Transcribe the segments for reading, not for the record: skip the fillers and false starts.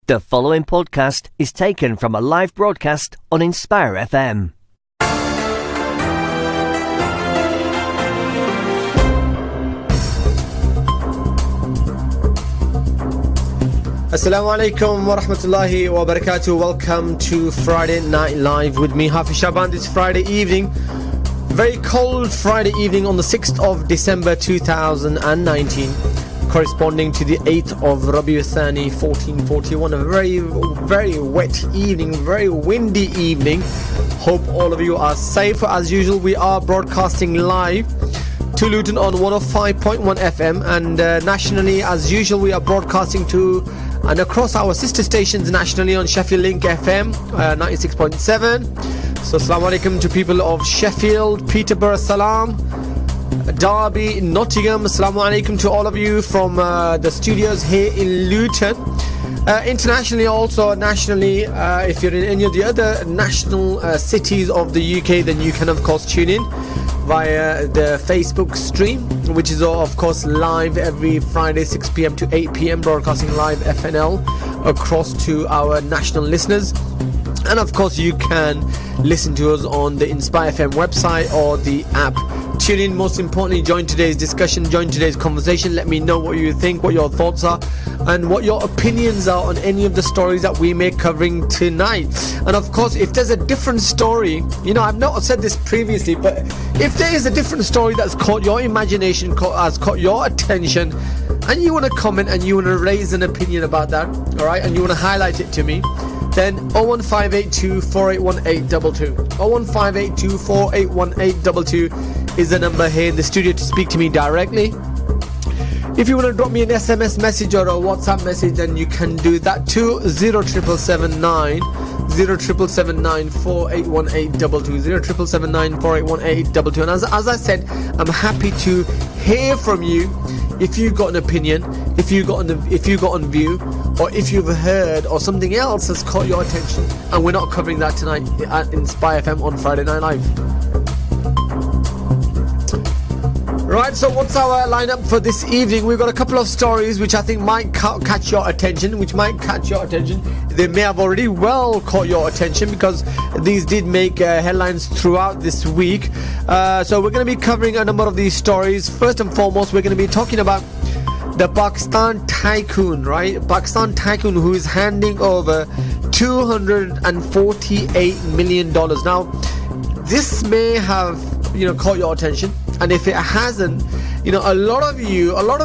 The following podcast is taken from a live broadcast on Inspire FM. Assalamu alaikum wa rahmatullahi wa barakatuh. Welcome to Friday Night Live with me, Hafiz Sha'ban. This Friday evening, very cold Friday evening on the 6th of December 2019, corresponding to the 8th of Rabiul Thani 1441. A very wet evening, very windy evening. Hope all of you are safe. As usual, we are broadcasting live to Luton on 105.1 FM, and nationally, as usual, we are broadcasting to and across our sister stations nationally on Sheffield Link FM 96.7. So assalamu alaikum to people of Sheffield, Peterborough, Salam, Derby, Nottingham. Assalamu alaikum to all of you from the studios here in Luton. Internationally, also nationally, if you're in any of the other national cities of the UK, then you can of course tune in via the Facebook stream, which is of course live every Friday 6 p.m. to 8 p.m. broadcasting live FNL across to our national listeners. And of course you can listen to us on the Inspire FM website or the app. Tune in, most importantly, join today's discussion, join today's conversation. Let me know what you think, what your thoughts are, and what your opinions are on any of the stories that we may covering tonight. And of course, if there's a different story, I've not said this previously, but if there is a different story that's caught your imagination, has caught your attention, and you want to comment and you want to raise an opinion about that, all right, and you want to highlight it to me, then 01582 481822. 01582 481822 is the number here in the studio to speak to me directly. If you want to drop me an SMS message or a WhatsApp message, then you can do that to 07779 481822. 07779 And as I said, I'm happy to hear from you. If you've got an opinion, if you got a view, or if you've heard or something else has caught your attention, and we're not covering that tonight at Inspire FM on Friday Night Live. Right, so what's our lineup for this evening? We've got a couple of stories which I think might catch your attention, They may have already well caught your attention because these did make headlines throughout this week. So we're going to be covering a number of these stories. First and foremost, we're going to be talking about the Pakistan tycoon, right? Pakistan tycoon who is handing over $248 million. Now, this may have, caught your attention. And if it hasn't, a lot of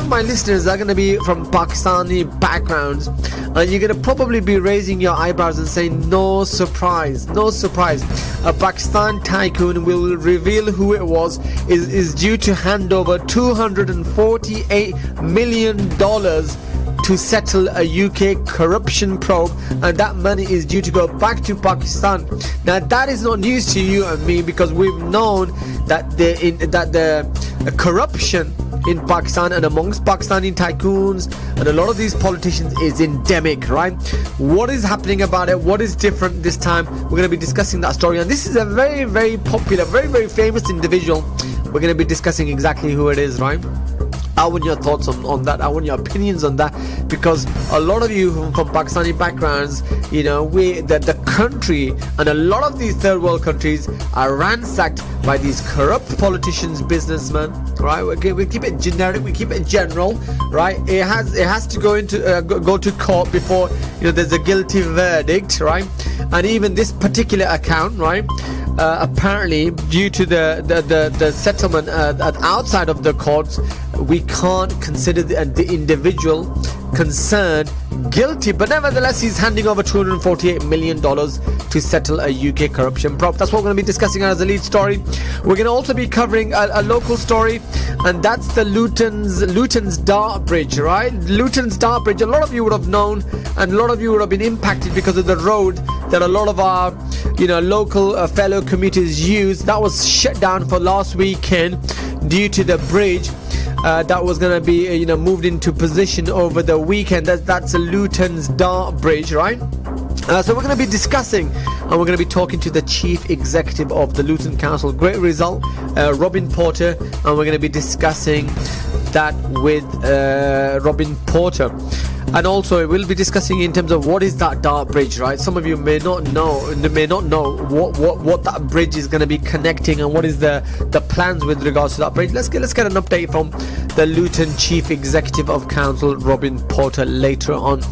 my listeners are going to be from Pakistani backgrounds, and you're going to probably be raising your eyebrows and saying, no surprise. A Pakistan tycoon will reveal who it was, is due to hand over $248 million to settle a UK corruption probe, and that money is due to go back to Pakistan. Now that is not news to you and me, because we've known that the corruption in Pakistan and amongst Pakistani tycoons and a lot of these politicians is endemic, right? What is happening about it? What is different this time? We're going to be discussing that story, and this is a very, very popular, very, very famous individual. We're going to be discussing exactly who it is, right? I want your thoughts on that. I want your opinions on that, because a lot of you from Pakistani backgrounds, the country and a lot of these third world countries are ransacked by these corrupt politicians, businessmen, right? We keep it generic, we keep it general, right? It has to go to court before there's a guilty verdict, right? And even this particular account, right? Apparently, due to the settlement outside of the courts, we can't consider the individual concerned guilty, but nevertheless he's handing over $248 million to settle a UK corruption probe. That's what we're going to be discussing as a lead story. We're going to also be covering a local story, and that's the Luton's Dart Bridge, right? Luton's Dart Bridge, a lot of you would have known, and a lot of you would have been impacted because of the road that a lot of our local fellow commuters use. That was shut down for last weekend due to the bridge that was going to be moved into position over the weekend. That's a Luton's Dart Bridge, right? So we're going to be discussing, and we're going to be talking to the Chief Executive of the Luton Council. Great result, Robin Porter, and we're going to be discussing that with Robin Porter. And also we'll be discussing in terms of what is that dark bridge, right? Some of you may not know what that bridge is going to be connecting, and what is the plans with regards to that bridge. Let's get an update from the Luton Chief Executive of Council, Robin Porter, later on.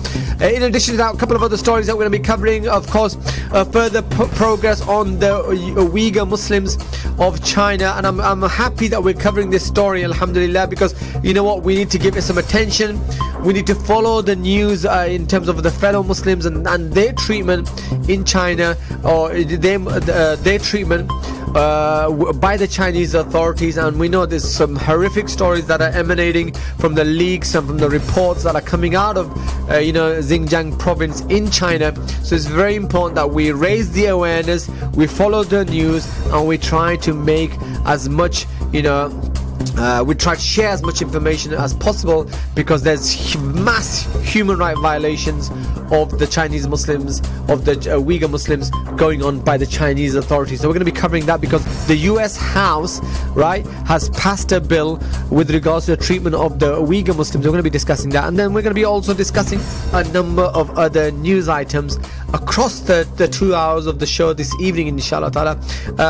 In addition to that, a couple of other stories that we're going to be covering. Of course, further progress on the Uyghur Muslims of China, and I'm happy that we're covering this story, alhamdulillah, because you know what, we need to give it some attention. We need to follow the news in terms of the fellow Muslims and their treatment in China, or their treatment by the Chinese authorities. And we know there's some horrific stories that are emanating from the leaks and from the reports that are coming out of Xinjiang province in China. So it's very important that we raise the awareness, we follow the news, and we try to make as much we try to share as much information as possible, because there's mass human rights violations of the Chinese Muslims, of the Uyghur Muslims, going on by the Chinese authorities. So we're going to be covering that, because the US House, right, has passed a bill with regards to the treatment of the Uyghur Muslims. We're going to be discussing that, and then we're going to be also discussing a number of other news items across the 2 hours of the show this evening, inshallah ta'ala.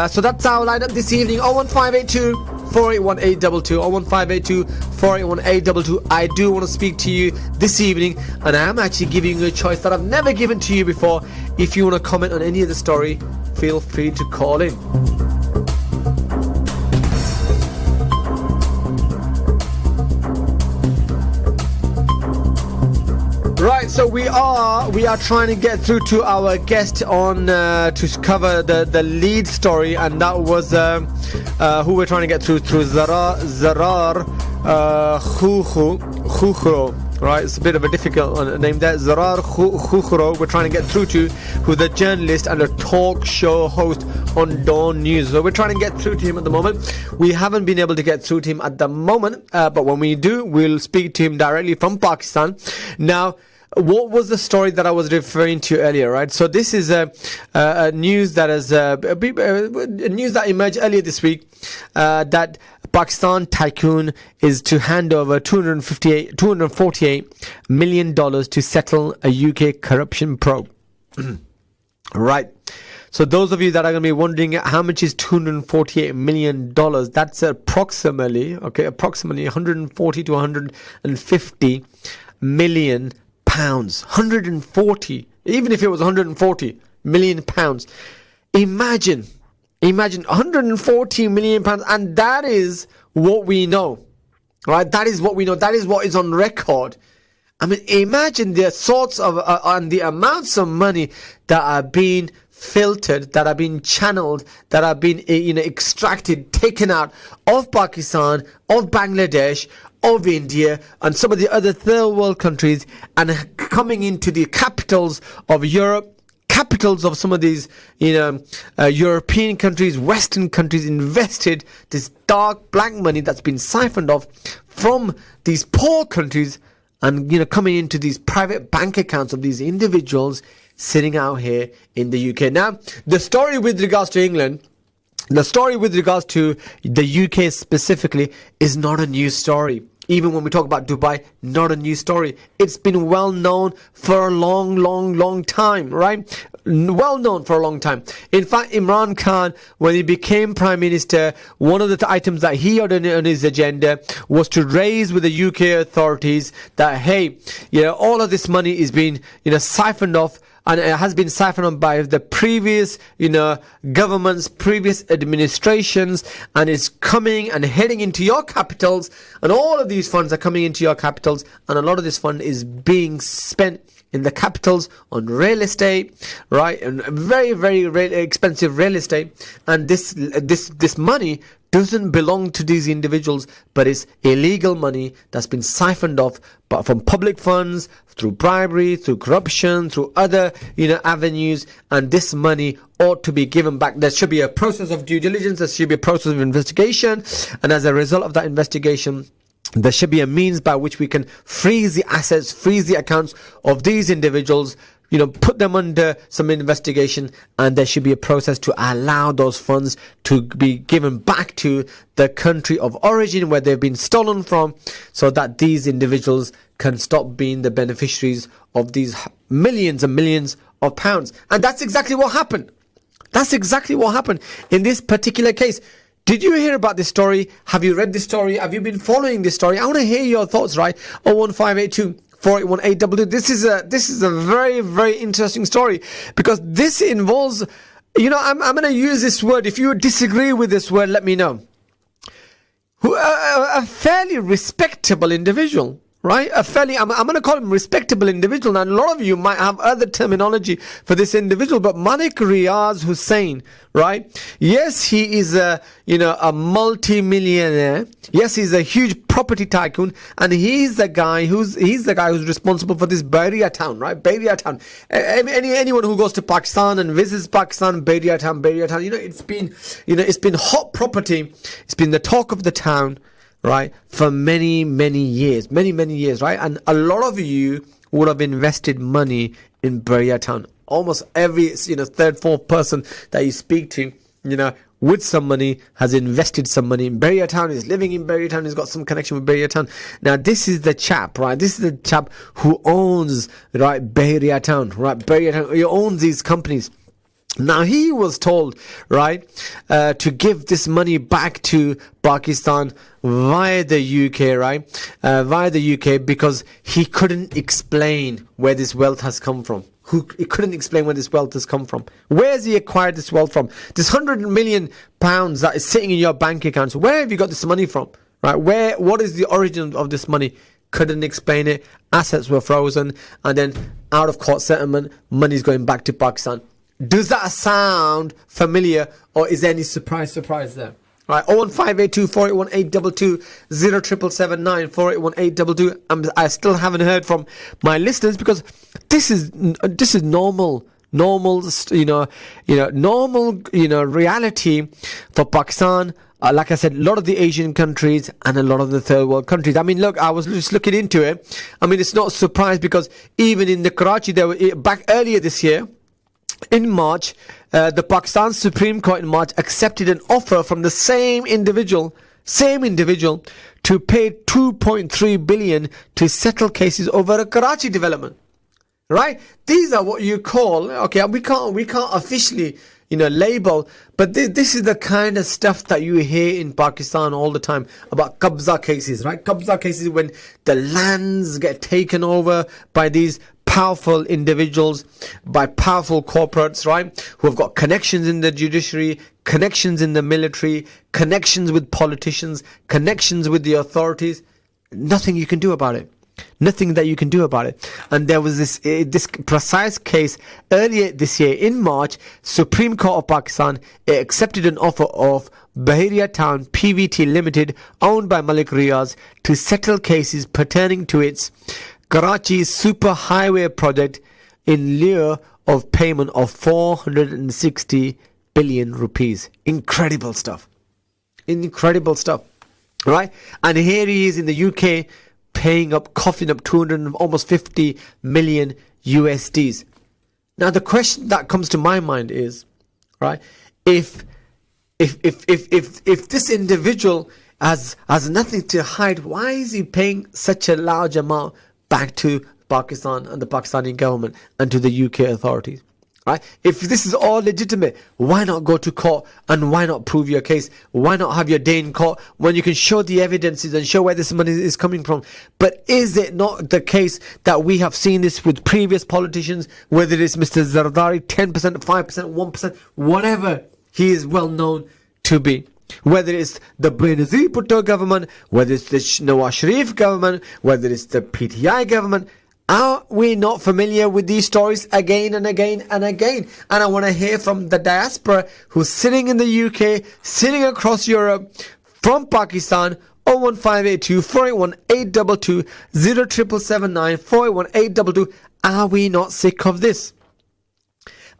So that's our lineup this evening. 01582 481 01582 481 822. I do want to speak to you this evening, and I am actually giving you a choice that I've never given to you before. If you want to comment on any of the story, feel free to call in. Right, so we are trying to get through to our guest on to cover the lead story, and that was who we're trying to get through Zarar Khukhro. Right, it's a bit of a difficult name there. Zarar Khukhro, we're trying to get through to, who's a journalist and a talk show host on Dawn News. So we're trying to get through to him at the moment. We haven't been able to get through to him at the moment, but when we do, we'll speak to him directly from Pakistan. Now, what was the story that I was referring to earlier, right? So this is a news that is news that emerged earlier this week, that Pakistan tycoon is to hand over $248 million to settle a UK corruption probe. Right. So those of you that are going to be wondering how much is $248 million, that's approximately 140 to 150 million pounds. 140, even if it was 140 million pounds. Imagine 140 million pounds, and that is what we know, right? That is what we know. That is what is on record. I mean, imagine the sorts of and the amounts of money that are being filtered, that are being channeled, that are being extracted, taken out of Pakistan, of Bangladesh, of India, and some of the other third world countries, and coming into the capitals of Europe, capitals of some of these European countries, Western countries, invested this dark black money that's been siphoned off from these poor countries, and coming into these private bank accounts of these individuals sitting out here in the UK. Now, the story with regards to England, the story with regards to the UK specifically, is not a new story. Even when we talk about Dubai, not a new story. It's been well known for a long time, right? Well known for a long time. In fact, Imran Khan, when he became Prime Minister, one of the items that he had on his agenda was to raise with the UK authorities that, hey, all of this money is being, siphoned off, and it has been siphoned on by the previous, governments, previous administrations, and it's coming and heading into your capitals, and all of these funds are coming into your capitals, and a lot of this fund is being spent in the capitals on real estate, right, and very, very expensive real estate, and this money doesn't belong to these individuals, but it's illegal money that's been siphoned off, but from public funds, through bribery, through corruption, through other avenues, and this money ought to be given back. There should be a process of due diligence, there should be a process of investigation, and as a result of that investigation, there should be a means by which we can freeze the assets, freeze the accounts of these individuals, put them under some investigation, and there should be a process to allow those funds to be given back to the country of origin where they've been stolen from, so that these individuals can stop being the beneficiaries of these millions and millions of pounds. And that's exactly what happened. That's exactly what happened in this particular case. Did you hear about this story? Have you read this story? Have you been following this story? I want to hear your thoughts, right? 01582 481 822. This is a very, very interesting story, because this involves, I'm going to use this word. If you disagree with this word, let me know. A fairly respectable individual, right? I'm going to call him respectable individual. Now, a lot of you might have other terminology for this individual, but Malik Riaz Hussain, right? Yes, he is a multi-millionaire. Yes, he's a huge property tycoon, and he's the guy who's responsible for this Bahria town, right? Bahria town. Anyone who goes to Pakistan and visits Pakistan, Bahria town, it's been hot property. It's been the talk of the town, right, for many years, right? And a lot of you would have invested money in Bahria town. Almost every third, fourth person that you speak to, with some money, has invested some money in Bahria town, is living in Bahria town, has got some connection with Bahria town. Now, this is the chap, right? This is the chap who owns, right, Bahria town, right? Bahria town, he owns these companies. Now, he was told, right, to give this money back to Pakistan via the UK, right? Via the UK, because he couldn't explain where this wealth has come from. He couldn't explain where this wealth has come from. Where has he acquired this wealth from? This £100 million that is sitting in your bank accounts, where have you got this money from? Right? What is the origin of this money? Couldn't explain it. Assets were frozen, and then out of court settlement, money's going back to Pakistan. Does that sound familiar, or is there any surprise there? Right, 01582 481 822 0779 481 822. I still haven't heard from my listeners, because this is normal reality for Pakistan. Like I said, a lot of the Asian countries and a lot of the third world countries. I mean, look, I was just looking into it. I mean, it's not a surprise, because even in the Karachi, there were back earlier this year, in March, the Pakistan Supreme Court in March accepted an offer from the same individual to pay 2.3 billion to settle cases over a Karachi development. Right? These are what you call, okay, we can't officially, label, but this is the kind of stuff that you hear in Pakistan all the time about qabza cases, right? Qabza cases, when the lands get taken over by these powerful individuals, by powerful corporates, right, who have got connections in the judiciary, connections in the military, connections with politicians, connections with the authorities. Nothing you can do about it. Nothing that you can do about it. And there was this precise case earlier this year in March. Supreme Court of Pakistan accepted an offer of Bahria Town PVT Limited, owned by Malik Riaz, to settle cases pertaining to its Karachi superhighway project in lieu of payment of 460 billion rupees. Incredible stuff, right? And here he is in the UK, coughing up 200, almost 50 million USDs. Now, the question that comes to my mind is, right, if this individual has nothing to hide, why is he paying such a large amount back to Pakistan and the Pakistani government and to the UK authorities? Right? If this is all legitimate, why not go to court, and why not prove your case? Why not have your day in court when you can show the evidences and show where this money is coming from? But is it not the case that we have seen this with previous politicians, whether it's Mr. Zardari, 10%, 5%, 1%, whatever he is well known to be? Whether it's the Benazir Bhutto government, whether it's the Nawaz Sharif government, whether it's the PTI government, are we not familiar with these stories again and again and again? And I want to hear from the diaspora who's sitting in the UK, sitting across Europe, from Pakistan. 01582 481 822 0779 481 822. Are we not sick of this?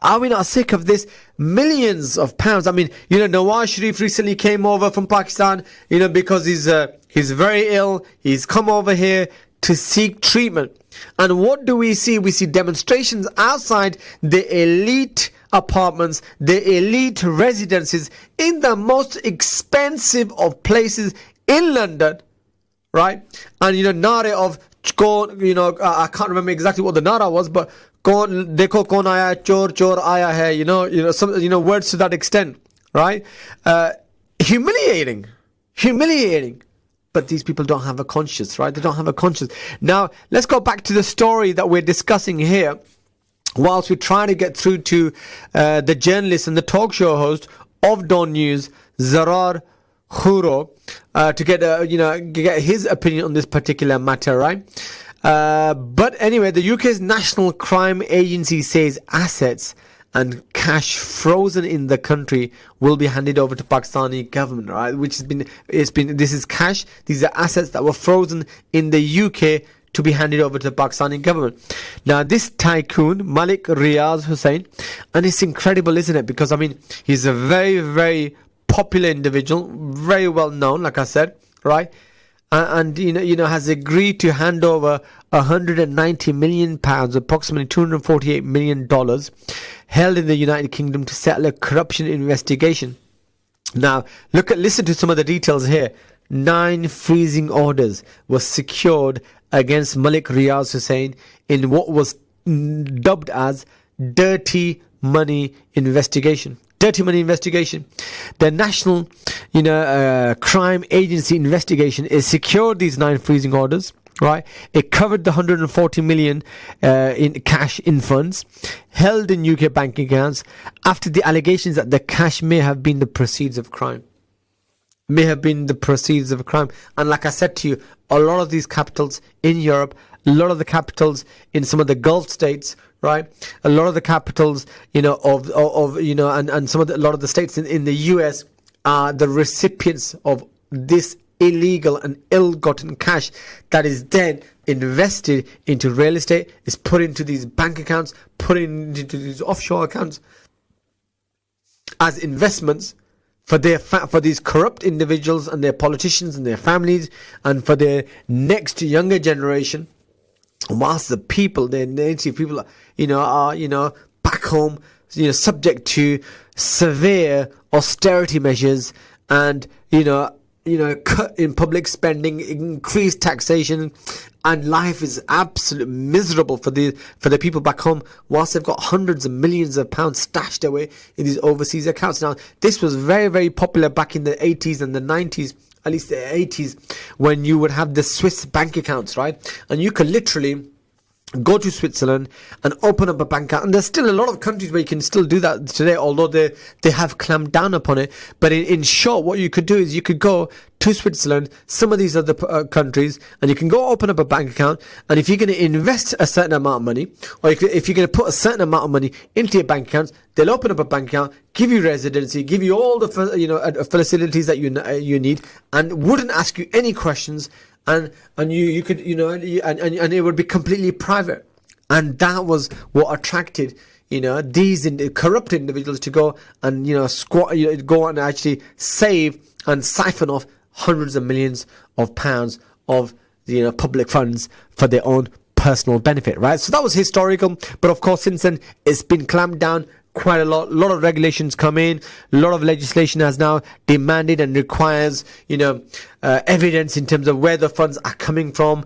Are we not sick of this? Millions of pounds. I mean, Nawaz Sharif recently came over from Pakistan, because he's very ill. He's come over here, to seek treatment. And what do we see? We see demonstrations outside the elite apartments, the elite residences in the most expensive of places in London, right? And nare of go, I can't remember exactly what the nara was, but dekho kon aaya, chor aaya hai, some words to that extent, right? Humiliating. But these people don't have a conscience, right? They don't have a conscience. Now, let's go back to the story that we're discussing here. Whilst we're trying to get through to the journalist and the talk show host of Dawn News, Zarar Khuro, to get his opinion on this particular matter, right? But anyway, the UK's National Crime Agency says assets and cash frozen in the country will be handed over to Pakistani government, right? This is cash. These are assets that were frozen in the UK to be handed over to the Pakistani government. Now, this tycoon, Malik Riaz Hussain, and it's incredible, isn't it? Because, he's a very, very popular individual, very well known, like I said, right? And has agreed to hand over £190 million, approximately $248 million, held in the United Kingdom to settle a corruption investigation. Now, listen to some of the details here. 9 freezing orders were secured against Malik Riaz Hussain in what was dubbed as dirty money investigation. The National Crime Agency investigation is secured these 9 freezing orders, right? It covered the 140 million in cash in funds held in UK bank accounts after the allegations that the cash may have been the proceeds of crime. And like I said to you, a lot of these capitals in Europe, a lot of the capitals in some of the Gulf states, right? A lot of the capitals, and a lot of the states in the US are the recipients of this illegal and ill-gotten cash that is then invested into real estate, is put into these bank accounts, put into these offshore accounts as investments for these corrupt individuals and their politicians and their families, and for their next younger generation. Whilst the people, their native people, are back home, subject to severe austerity measures and cut in public spending, increased taxation, and life is absolutely miserable for the people back home, whilst they've got hundreds of millions of pounds stashed away in these overseas accounts. Now, this was very, very popular back in the 80s and the 90s, at least the 80s, when you would have the Swiss bank accounts, right? And you could literally go to Switzerland and open up a bank account. And there's still a lot of countries where you can still do that today, although they have clamped down upon it. But in short, what you could do is you could go to Switzerland, some of these other countries, and you can go open up a bank account. And if you're going to invest a certain amount of money, or if you're going to put a certain amount of money into your bank accounts, they'll open up a bank account, give you residency, give you all the facilities that you need, and wouldn't ask you any questions. And you could and it would be completely private, and that was what attracted these corrupt individuals to go and go and actually save and siphon off hundreds of millions of pounds of public funds for their own personal benefit, right? So that was historical, but of course since then it's been clamped down quite a lot of regulations come in, a lot of legislation has now demanded and requires evidence in terms of where the funds are coming from,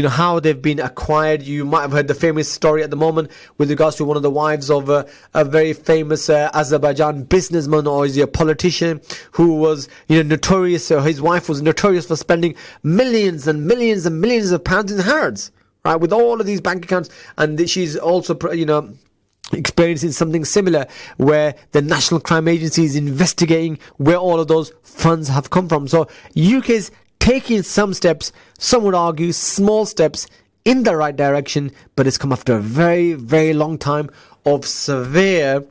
how they've been acquired. You might have heard the famous story at the moment with regards to one of the wives of a very famous Azerbaijan businessman, or is he a politician, who was notorious. His wife was notorious for spending millions and millions and millions of pounds in harrods, right, with all of these bank accounts. And she's also experiencing something similar, where the National Crime Agency is investigating where all of those funds have come from. So UK is taking some steps, some would argue small steps, in the right direction, but it's come after a very, very long time of severe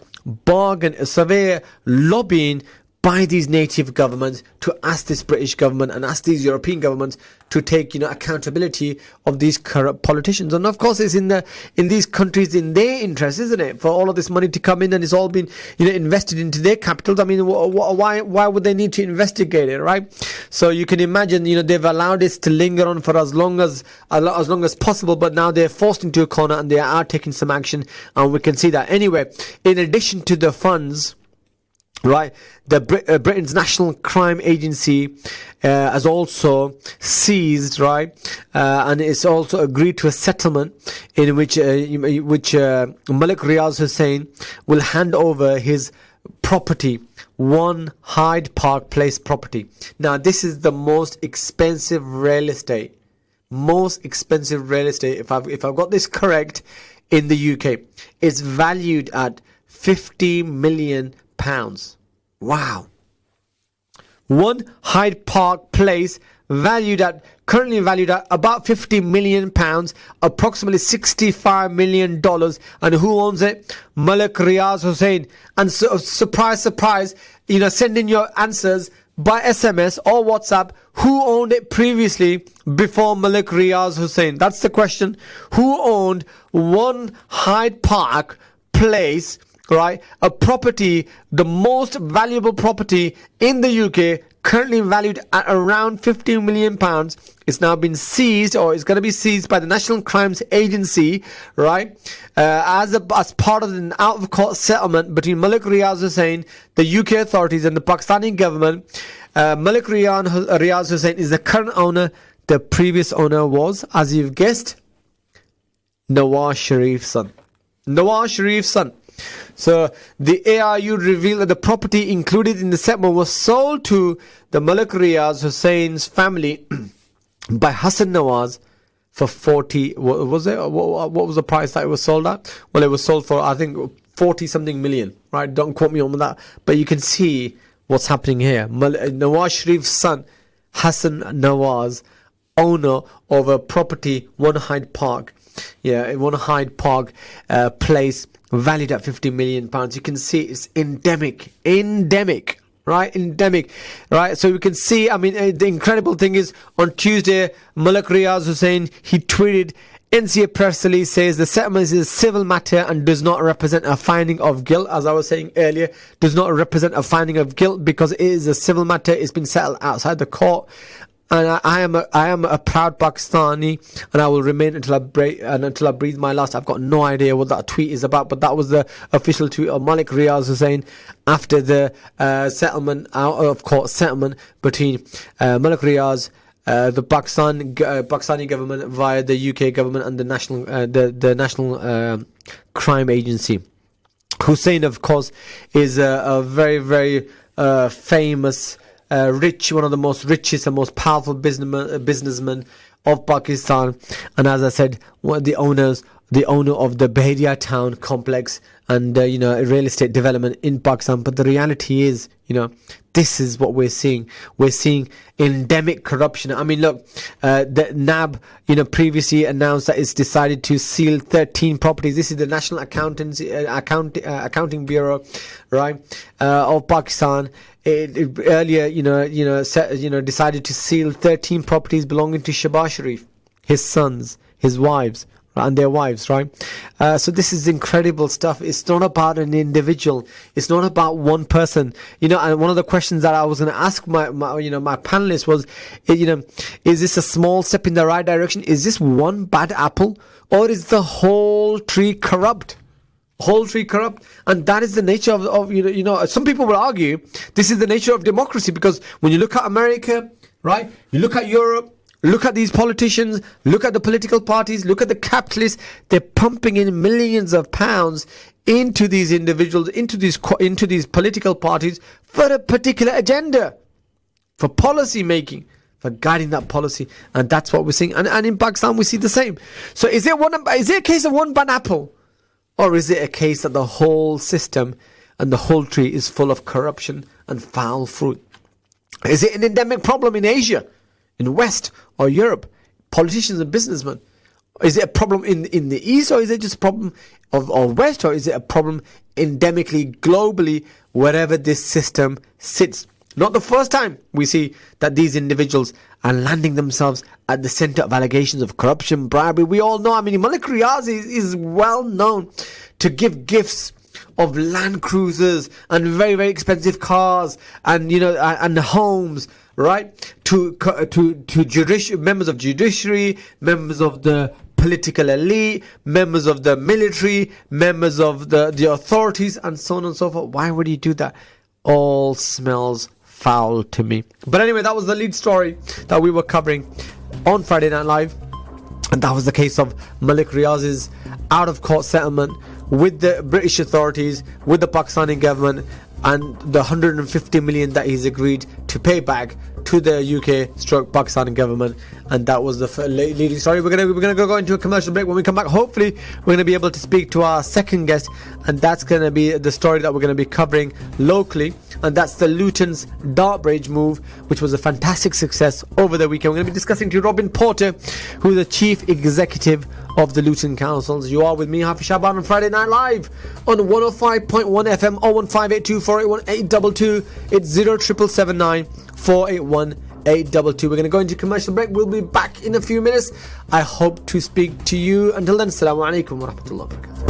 lobbying by these native governments to ask this British government and ask these European governments to take, accountability of these corrupt politicians. And of course, it's in these countries in their interest, isn't it, for all of this money to come in, and it's all been, invested into their capitals. I mean, why would they need to investigate it, right? So you can imagine, they've allowed this to linger on for as long as possible, but now they're forced into a corner and they are taking some action, and we can see that. Anyway, in addition to the funds, right, the Britain's National Crime Agency has also seized, right, and it's also agreed to a settlement in which Malik Riaz Hussain will hand over his property, 1 Hyde Park Place property. Now, this is the most expensive real estate. If I've got this correct, in the UK, it's valued at £50 million. Wow. 1 Hyde Park Place currently valued at about £50 million, approximately $65 million. And who owns it? Malik Riaz Hussain. And so, surprise, send in your answers by SMS or WhatsApp. Who owned it previously before Malik Riaz Hussain? That's the question. Who owned 1 Hyde Park Place, right? A property, the most valuable property in the UK, currently valued at around £50 million. It's now been seized, or it's going to be seized by the National Crimes Agency, right? As part of an out-of-court settlement between Malik Riaz Hussain, the UK authorities, and the Pakistani government. Malik Riaz Hussain is the current owner. The previous owner was, as you've guessed, Nawaz Sharif's son. So the ARU revealed that the property included in the settlement was sold to the Malik Riaz Hussein's family by Hassan Nawaz for 40. What was it? What was the price that it was sold at? Well, it was sold for, I think, 40 something million. Right? Don't quote me on that. But you can see what's happening here. Nawaz Sharif's son, Hassan Nawaz, owner of a property, 1 Hyde Park. Yeah, 1 Hyde Park Place, valued at £50 million. You can see it's endemic, right? Right? So we can see, the incredible thing is, on Tuesday, Malik Riaz Hussain, he tweeted, NCA press release says the settlement is a civil matter and does not represent a finding of guilt. As I was saying earlier, does not represent a finding of guilt because it is a civil matter. It's been settled outside the court. And I am a proud Pakistani, and I will remain until I breathe my last. I've got no idea what that tweet is about, but that was the official tweet of Malik Riaz Hussain after the out of court settlement between Malik Riaz, the Pakistani government via the UK government, and the National Crime Agency. Hussain, of course, is a very, very famous, rich, one of the most richest and most powerful businessmen of Pakistan, and as I said, the owner of the Bahria town complex and real estate development in Pakistan. But the reality is, this is what we're seeing. We're seeing endemic corruption. Look, the NAB, previously announced that it's decided to seal 13 properties. This is the National Accounting Bureau, right, of Pakistan. It earlier, decided to seal 13 properties belonging to Shahbaz Sharif, his sons, his wives, and their wives, right? So this is incredible stuff. It's not about an individual. It's not about one person. And one of the questions that I was going to ask my panelists was, is this a small step in the right direction? Is this one bad apple, or is the whole tree corrupt? And that is the nature of some people will argue this is the nature of democracy, because when you look at America, right, you look at Europe, look at these politicians, look at the political parties, look at the capitalists, they're pumping in millions of pounds into these individuals, into these political parties for a particular agenda, for policy making, for guiding that policy. And that's what we're seeing. And in Pakistan we see the same. So is it a case of one bad apple? Or is it a case that the whole system and the whole tree is full of corruption and foul fruit? Is it an endemic problem in Asia, in West or Europe? Politicians and businessmen, Is it a problem in the east, or is it just a problem of west, or is it a problem endemically, globally, wherever this system sits? Not the first time we see that these individuals are landing themselves at the centre of allegations of corruption, bribery. We all know, I mean, Malik Riaz is well known to give gifts of Land Cruisers and very, very expensive cars and, and homes, right? To members of judiciary, members of the political elite, members of the military, members of the authorities, and so on and so forth. Why would he do that? All smells foul to me. But anyway, that was the lead story that we were covering on Friday Night Live, and that was the case of Malik Riaz's out-of-court settlement with the British authorities, with the Pakistani government, and the 150 million that he's agreed to pay back to the UK/Pakistani government. And that was the leading story. We're gonna go into a commercial break. When we come back, hopefully we're gonna be able to speak to our second guest, and that's gonna be the story that we're gonna be covering locally, and that's the Luton's Dartbridge move, which was a fantastic success over the weekend. We're gonna be discussing to Robin Porter, who's the chief executive of the Luton Councils. You are with me, Hafiz Sha'ban, on Friday Night Live on 105.1 FM, 01582 481 822. It's 0779 481 822. We're going to go into commercial break. We'll be back in a few minutes. I hope to speak to you. Until then, assalamu alaikum wa rahmatullahi wa barakatuh.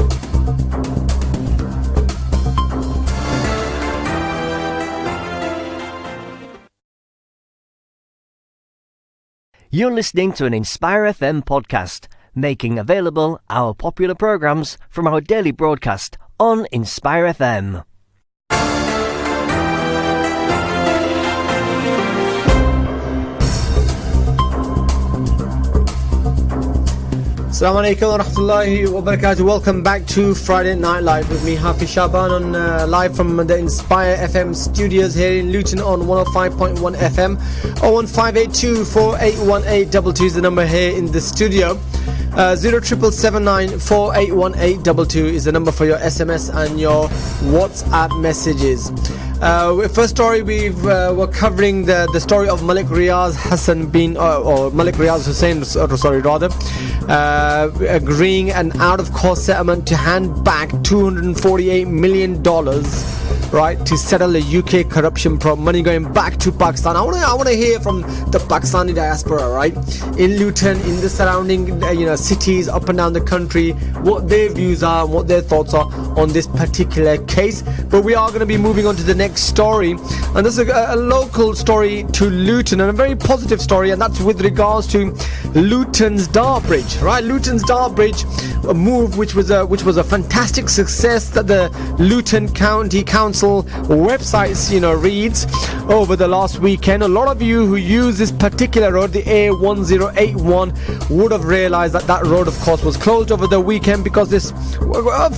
You're listening to an Inspire FM podcast, making available our popular programs from our daily broadcast on Inspire FM. Assalamu alaikum wa rahmatullahi wa barakatuh. Welcome back to Friday Night Live with me, Hafiz Sha'ban, on live from the Inspire FM studios here in Luton on 105.1 FM. 01582 481 822 is the number here in the studio. 0779 481 822 is the number for your SMS and your WhatsApp messages. First story, we're covering the story of Malik Riaz Hussain, agreeing an out-of-court settlement to hand back $248 million, right, to settle the UK corruption problem, money going back to Pakistan. I want to hear from the Pakistani diaspora, right, in Luton, in the surrounding cities up and down the country, what their views are and what their thoughts are on this particular case. But we are going to be moving on to the next story, and this is a local story to Luton, and a very positive story, and that's with regards to Luton's Dartbridge, right? Luton's Dartbridge move, which was a fantastic success that the Luton County Council websites reads over the last weekend. A lot of you who use this particular road, the A1081, would have realized that road, of course, was closed over the weekend because this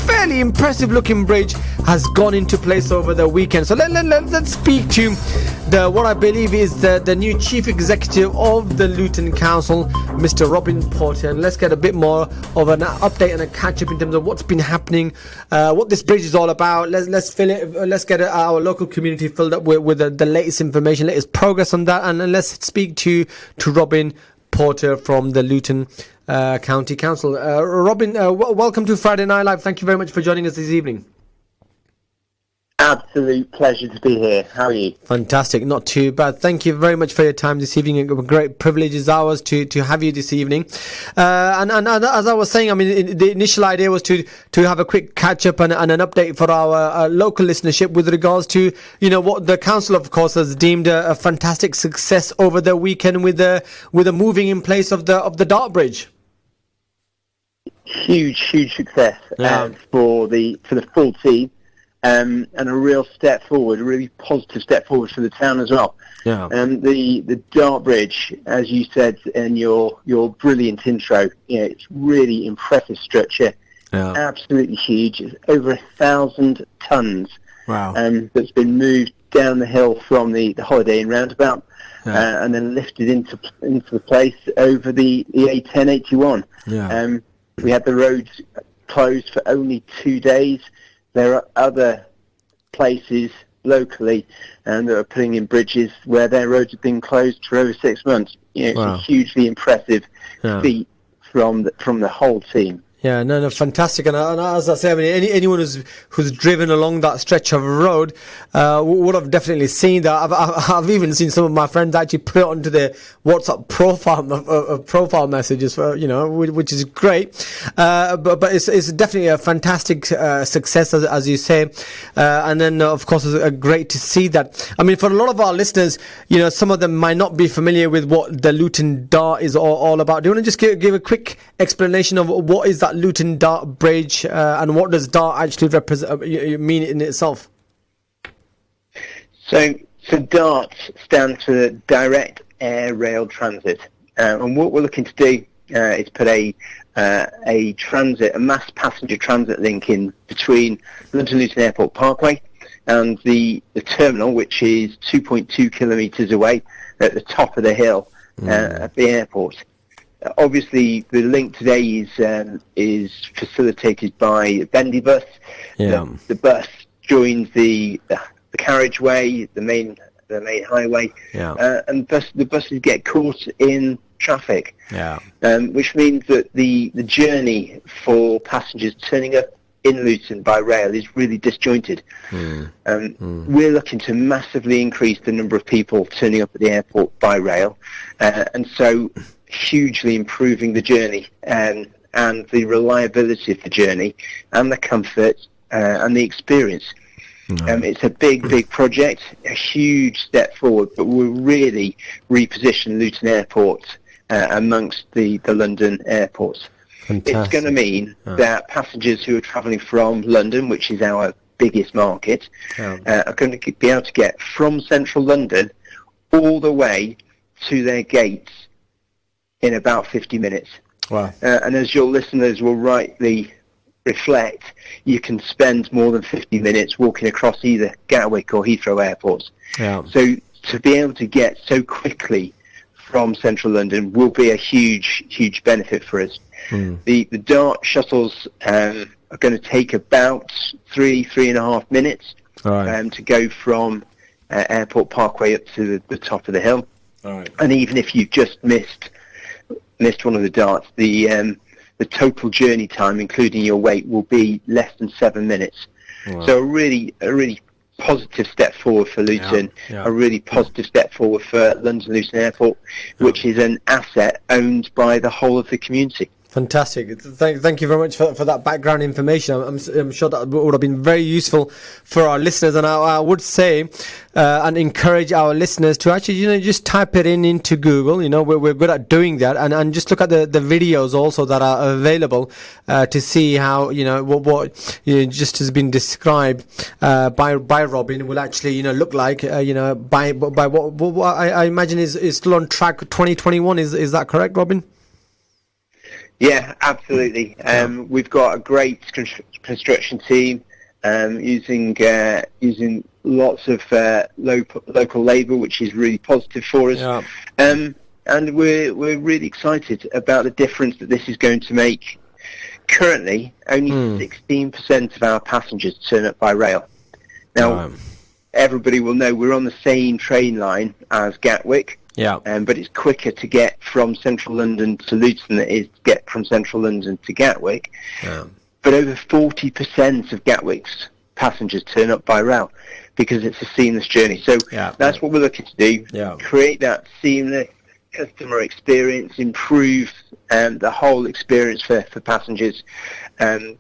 fairly impressive looking bridge has gone into place over the weekend. So let's speak to what I believe is the new chief executive of the Luton Council, Mr. Robin Porter, and let's get a bit more of an update and a catch up in terms of what's been happening, what this bridge is all about. Let's get our local community filled up with the latest information, latest progress on that, and let's speak to Robin Porter from the Luton County Council. Robin, welcome to Friday Night Live. Thank you very much for joining us this evening. Absolute pleasure to be here. How are you? Fantastic, not too bad. Thank you very much for your time this evening. A great privilege is ours to have you this evening. And as I was saying, I mean, the initial idea was to have a quick catch up and an update for our local listenership with regards to what the council, of course, has deemed a fantastic success over the weekend with the moving in place of the Dartbridge. Huge success for the full team. And a real step forward, a really positive step forward for the town as well. Yeah. The Dartbridge, as you said in your brilliant intro, it's really impressive structure. Yeah. Absolutely huge. It's over 1,000 tons. Wow. That's been moved down the hill from the Holiday Inn roundabout, and then lifted into the place over the A1081. Yeah. We had the roads closed for only 2 days. There are other places locally that are putting in bridges where their roads have been closed for over 6 months. It's a hugely impressive feat from the whole team. Yeah, no, fantastic. And as I say, I mean, anyone who's driven along that stretch of road would have definitely seen that. I've even seen some of my friends actually put it onto their WhatsApp profile messages, which is great. But it's definitely a fantastic success, as you say. And then, of course, it's great to see that. I mean, for a lot of our listeners, some of them might not be familiar with what the Luton Dart is all about. Do you want to just give a quick explanation of what is that Luton Dart Bridge and what does Dart actually represent mean in itself? So DART stands for Direct Air Rail Transit, and what we're looking to do is put a mass passenger transit link in between Luton Airport Parkway and the terminal, which is 2.2 kilometres away at the top of the hill at the airport. Obviously, the link today is facilitated by Bendy Bus. Yeah. The bus joins the carriageway, the main highway, and the buses get caught in traffic. Yeah. Which means that the journey for passengers turning up in Luton by rail is really disjointed. We're looking to massively increase the number of people turning up at the airport by rail, and so hugely improving the journey and the reliability of the journey and the comfort and the experience. It's a big project, a huge step forward, but we'll really reposition Luton Airport amongst the London airports. Fantastic. It's going to mean that passengers who are travelling from London, which is our biggest market, are going to be able to get from central London all the way to their gates in about 50 minutes. Wow. And as your listeners will rightly reflect, you can spend more than 50 minutes walking across either Gatwick or Heathrow airports. Yeah. So to be able to get so quickly from central London will be a huge benefit for us. The Dart shuttles are going to take about 3.5 minutes to go from Airport Parkway up to the top of the hill. And even if you've just missed one of the darts, the total journey time, including your wait, will be less than 7 minutes. Wow. So a really positive step forward for Luton, a really positive step forward for London Luton Airport, which is an asset owned by the whole of the community. Fantastic. Thank you very much for that background information. I'm sure that would have been very useful for our listeners. And I would say and encourage our listeners to actually, just type it into Google. We're good at doing that. And just look at the videos also that are available to see how, what just has been described by Robin will actually, look like, by what I imagine is still on track 2021. Is that correct, Robin? Yeah, absolutely. We've got a great construction team using lots of local labour, which is really positive for us. Yeah. And we're really excited about the difference that this is going to make. Currently, only 16% of our passengers turn up by rail. Now, everybody will know we're on the same train line as Gatwick. Yeah. But it's quicker to get from central London to Luton than it is to get from central London to Gatwick. Yeah. But over 40% of Gatwick's passengers turn up by rail because it's a seamless journey. So that's what we're looking to do. Yeah. Create that seamless customer experience, improve the whole experience for passengers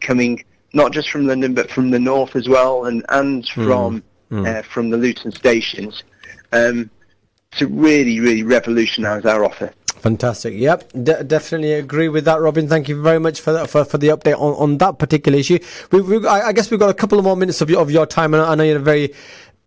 coming not just from London but from the north as well and from the Luton stations. To really revolutionise our offer. Fantastic. Yep, definitely agree with that, Robin. Thank you very much for the update on that particular issue. I guess we've got a couple of more minutes of your time, and I know you're a very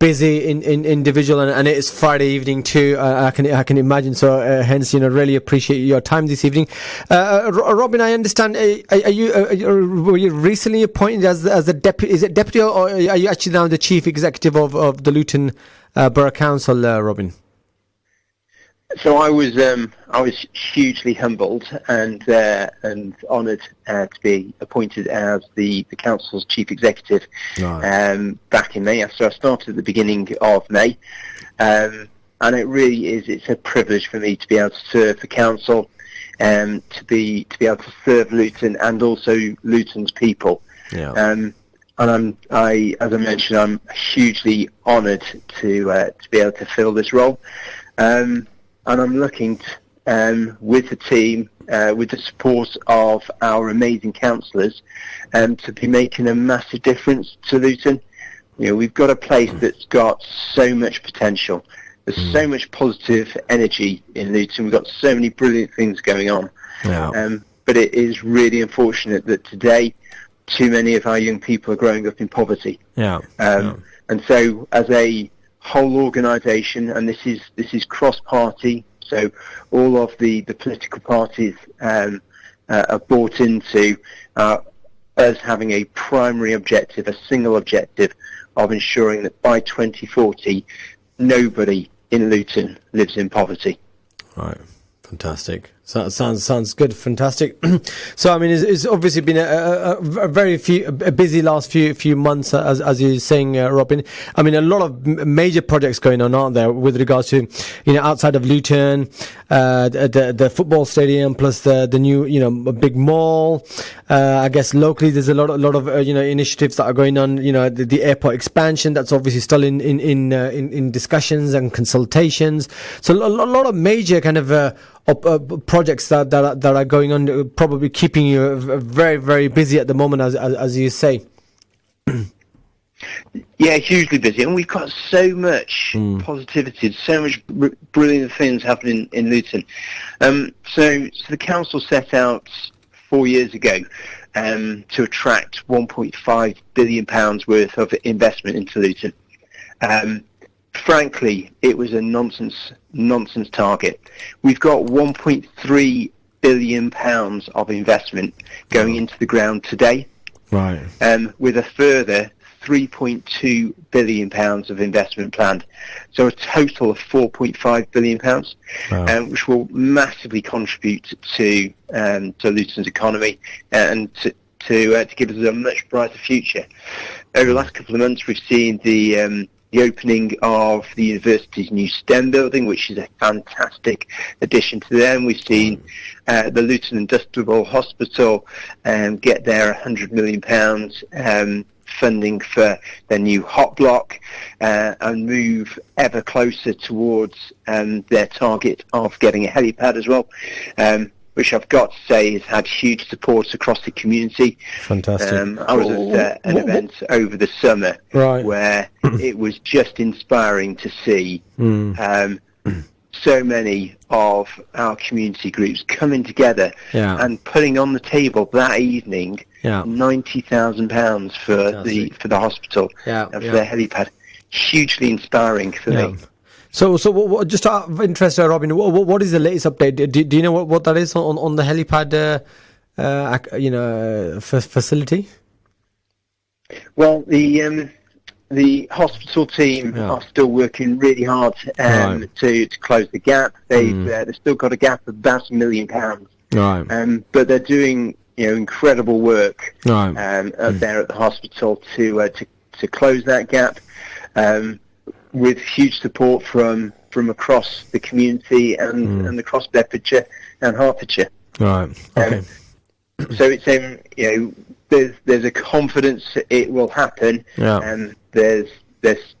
busy individual, and it is Friday evening too. I can imagine. So hence, really appreciate your time this evening. Robin, I understand. Were you recently appointed as the deputy? Is it deputy, or are you actually now the chief executive of the Luton Borough Council, Robin? So I was hugely humbled and honoured to be appointed as the council's chief executive back in May. So I started at the beginning of May, and it really is. It's a privilege for me to be able to serve the council to be able to serve Luton and also Luton's people. Yeah. And as I mentioned, I'm hugely honoured to be able to fill this role. And I'm looking with the team, with the support of our amazing councillors, to be making a massive difference to Luton. We've got a place that's got so much potential. There's so much positive energy in Luton. We've got so many brilliant things going on. Yeah. But it is really unfortunate that today too many of our young people are growing up in poverty. Yeah. And so as a whole organisation, and this is cross-party, so all of the political parties are bought into us having a primary objective, a single objective of ensuring that by 2040 nobody in Luton lives in poverty. Right. Fantastic. So, sounds good. Fantastic. So, I mean, it's obviously been a busy last few months, as you're saying, Robin. I mean, a lot of major projects going on, aren't there, with regards to, outside of Luton, the football stadium, plus the new, big mall. I guess locally there's a lot of initiatives that are going on. The airport expansion, that's obviously still in discussions and consultations. So a lot of major kind of projects that are going on, probably keeping you very, very busy at the moment, as you say. Yeah, hugely busy, and we've got so much positivity, so much brilliant things happening in Luton. So the council set out 4 years ago to attract £1.5 billion worth of investment into Luton. Frankly, it was a nonsense target. We've got £1.3 billion of investment going into the ground today, right? With a further £3.2 billion of investment planned, so a total of £4.5 billion, wow. Which will massively contribute to Luton's economy and to give us a much brighter future. Over the last couple of months, we've seen the opening of the university's new STEM building, which is a fantastic addition to them. We've seen the Luton Industrial Hospital get their £100 million funding for their new hot block and move ever closer towards their target of getting a helipad as well, which I've got to say has had huge support across the community. Fantastic. I was at an event over the summer, right, where it was just inspiring to see so many of our community groups coming together and putting on the table that evening £90,000 for the hospital and for their helipad. Hugely inspiring for me. So what, just out of interest, Robin, what is the latest update? Do you know what that is on the helipad, facility? Well, the hospital team are still working really hard to close the gap. They've still got a gap of about £1 million, but they're doing incredible work up there at the hospital to close that gap. With huge support from across the community and across Bedfordshire and Hertfordshire. Right. Okay. So it's there's a confidence it will happen. And there's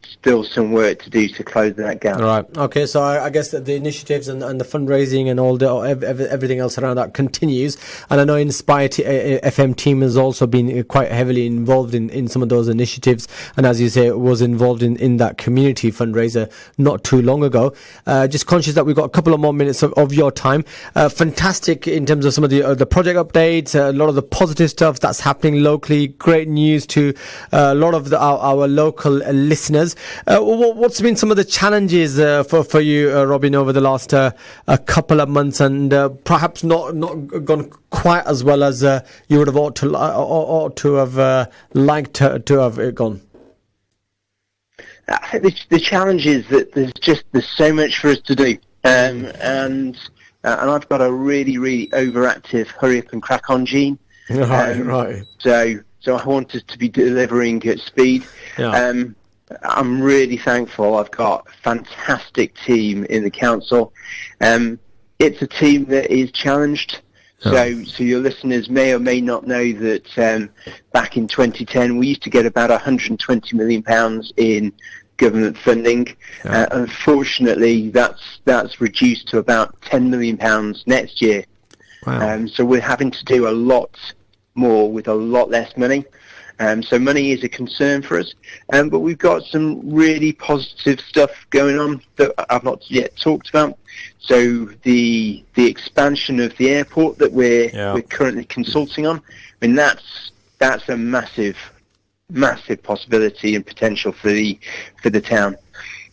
still some work to do to close that gap. Right. Okay. So I guess that the initiatives and the fundraising and all everything else around that continues. And I know Inspire FM team has also been quite heavily involved in some of those initiatives. And as you say, it was involved in that community fundraiser not too long ago. Just conscious that we've got a couple of more minutes of your time. Fantastic in terms of some of the project updates, a lot of the positive stuff that's happening locally. Great news to a lot of our local listeners. What's been some of the challenges for you, Robin, over the last a couple of months, and perhaps not gone quite as well as you would have ought to have liked to have gone? I think the challenge is that there's so much for us to do, and I've got a really, really overactive hurry up and crack on gene. Right. So I want us to be delivering at speed. I'm really thankful. I've got a fantastic team in the council. it's a team that is challenged. So your listeners may or may not know that back in 2010 we used to get about £120 million in government funding. Unfortunately, that's reduced to about £10 million next year. Wow. So we're having to do a lot more with a lot less money. So money is a concern for us, but we've got some really positive stuff going on that I've not yet talked about. So the expansion of the airport that we're currently consulting on, I mean that's a massive possibility and potential for the town.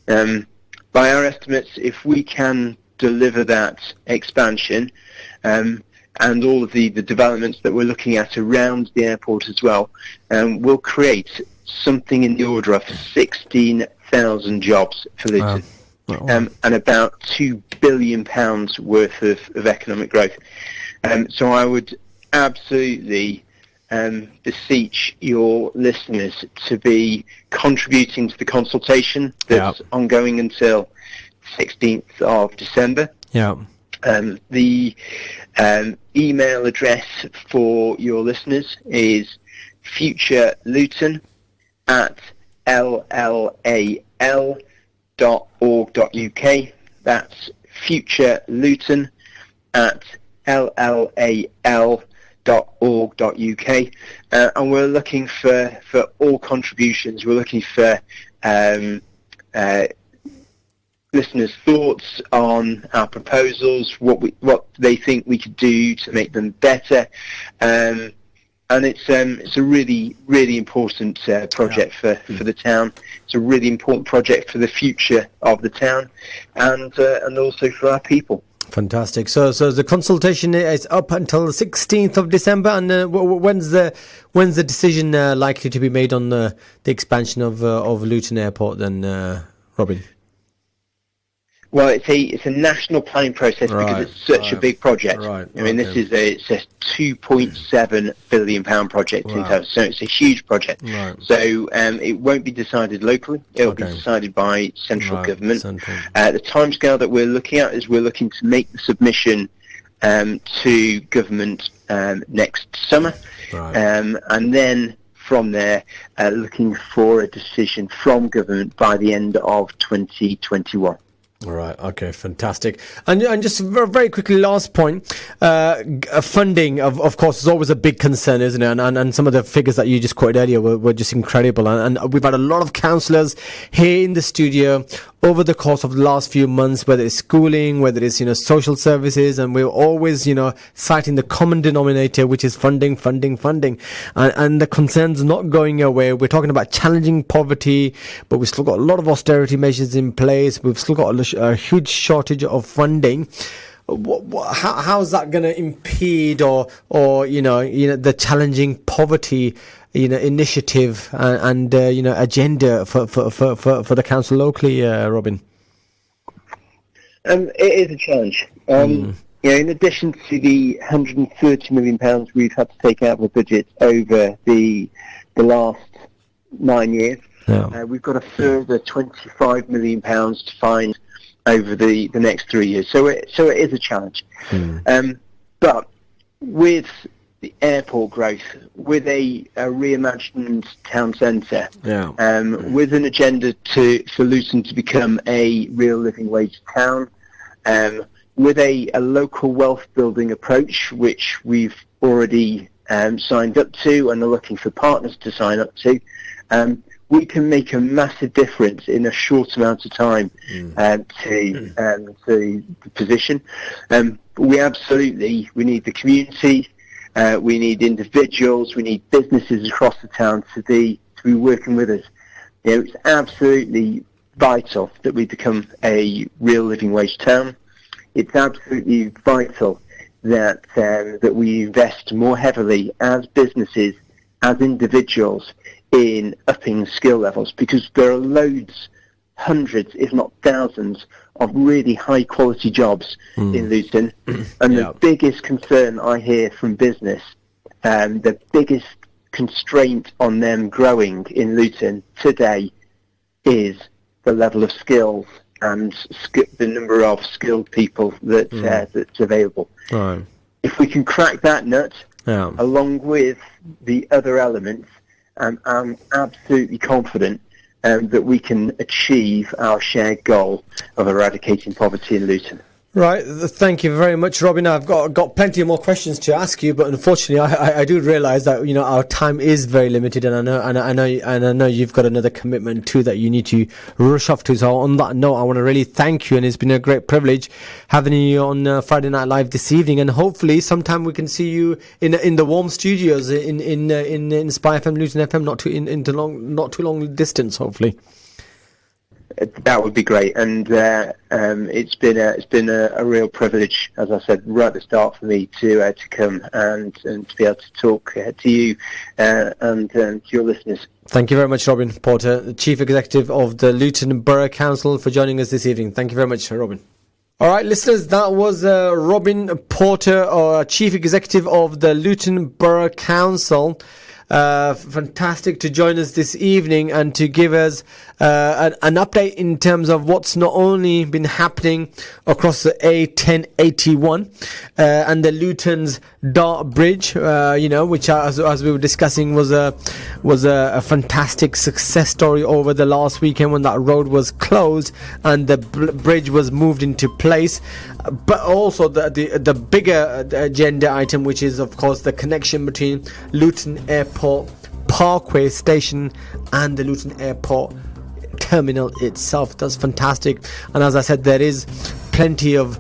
By our estimates, if we can deliver that expansion, and all of the developments that we're looking at around the airport as well, will create something in the order of 16,000 jobs for Luton. Wow. And about £2 billion worth of economic growth. So I would absolutely beseech your listeners to be contributing to the consultation that's ongoing until 16th of December. Yeah. The email address for your listeners is futurelluton@llal.org.uk. That's futurelluton@llal.org.uk. And we're looking for all contributions. We're looking for listeners' thoughts on our proposals, what they think we could do to make them better, and it's a really important project for the town. It's a really important project for the future of the town, and also for our people. Fantastic. So the consultation is up until the 16th of December, and when's the decision likely to be made on the expansion of Luton Airport then, Robin? Well, it's a national planning process because it's such a big project. Right. I mean, it's a £2.7 billion project in total, so it's a huge project. Right. So it won't be decided locally; it'll be decided by central government. The timescale that we're looking at is we're looking to make the submission to government next summer, and then from there, looking for a decision from government by the end of 2021. All right. Okay. Fantastic. And just very quickly, last point. Funding, of course, is always a big concern, isn't it? And some of the figures that you just quoted earlier were just incredible. And we've had a lot of counsellors here in the studio over the course of the last few months, whether it's schooling, whether it's social services, and we're always citing the common denominator, which is funding, and the concerns not going away. We're talking about challenging poverty, but we've still got a lot of austerity measures in place. We've still got a huge shortage of funding. How's that going to impede or the challenging poverty initiative and agenda for the council locally, Robin? It is a challenge. In addition to the £130 million we've had to take out of the budget over the last 9 years, we've got a further £25 million to find over the next 3 years. So it is a challenge. But with the airport growth, with a reimagined town centre, with an agenda for Luton to become a real living wage town, with a local wealth building approach, which we've already signed up to and are looking for partners to sign up to, we can make a massive difference in a short amount of time to the position. We need the community, we need individuals, we need businesses across the town to be working with us. It's absolutely vital that we become a real living wage town. It's absolutely vital that we invest more heavily as businesses, as individuals, in upping skill levels, because there are loads, hundreds, if not thousands, of really high quality jobs in Luton. And the biggest concern I hear from business, the biggest constraint on them growing in Luton today, is the level of skills and the number of skilled people that's available. Right. If we can crack that nut, along with the other elements, I'm absolutely confident that we can achieve our shared goal of eradicating poverty in Luton. Right, thank you very much, Robin. I've got plenty more questions to ask you, but unfortunately, I do realise that our time is very limited, and I know you've got another commitment too that you need to rush off to. So on that note, I want to really thank you, and it's been a great privilege having you on Friday Night Live this evening, and hopefully sometime we can see you in the warm studios in Inspire FM, Luton FM, not too long distance, hopefully. That would be great, and it's been a real privilege, as I said right at the start, for me to come and to be able to talk to you and to your listeners. Thank you very much, Robin Porter, the Chief Executive of the Luton Borough Council, for joining us this evening. Thank you very much, Robin. All right, listeners, that was Robin Porter, Chief Executive of the Luton Borough Council. Fantastic to join us this evening and to give us an update in terms of what's not only been happening across the A1081 and the Luton's Dart Bridge, which as we were discussing was a fantastic success story over the last weekend when that road was closed and the bridge was moved into place. But also the bigger agenda item, which is of course the connection between Luton Airport Parkway Station and the Luton Airport terminal itself. That's fantastic, and as I said, there is plenty of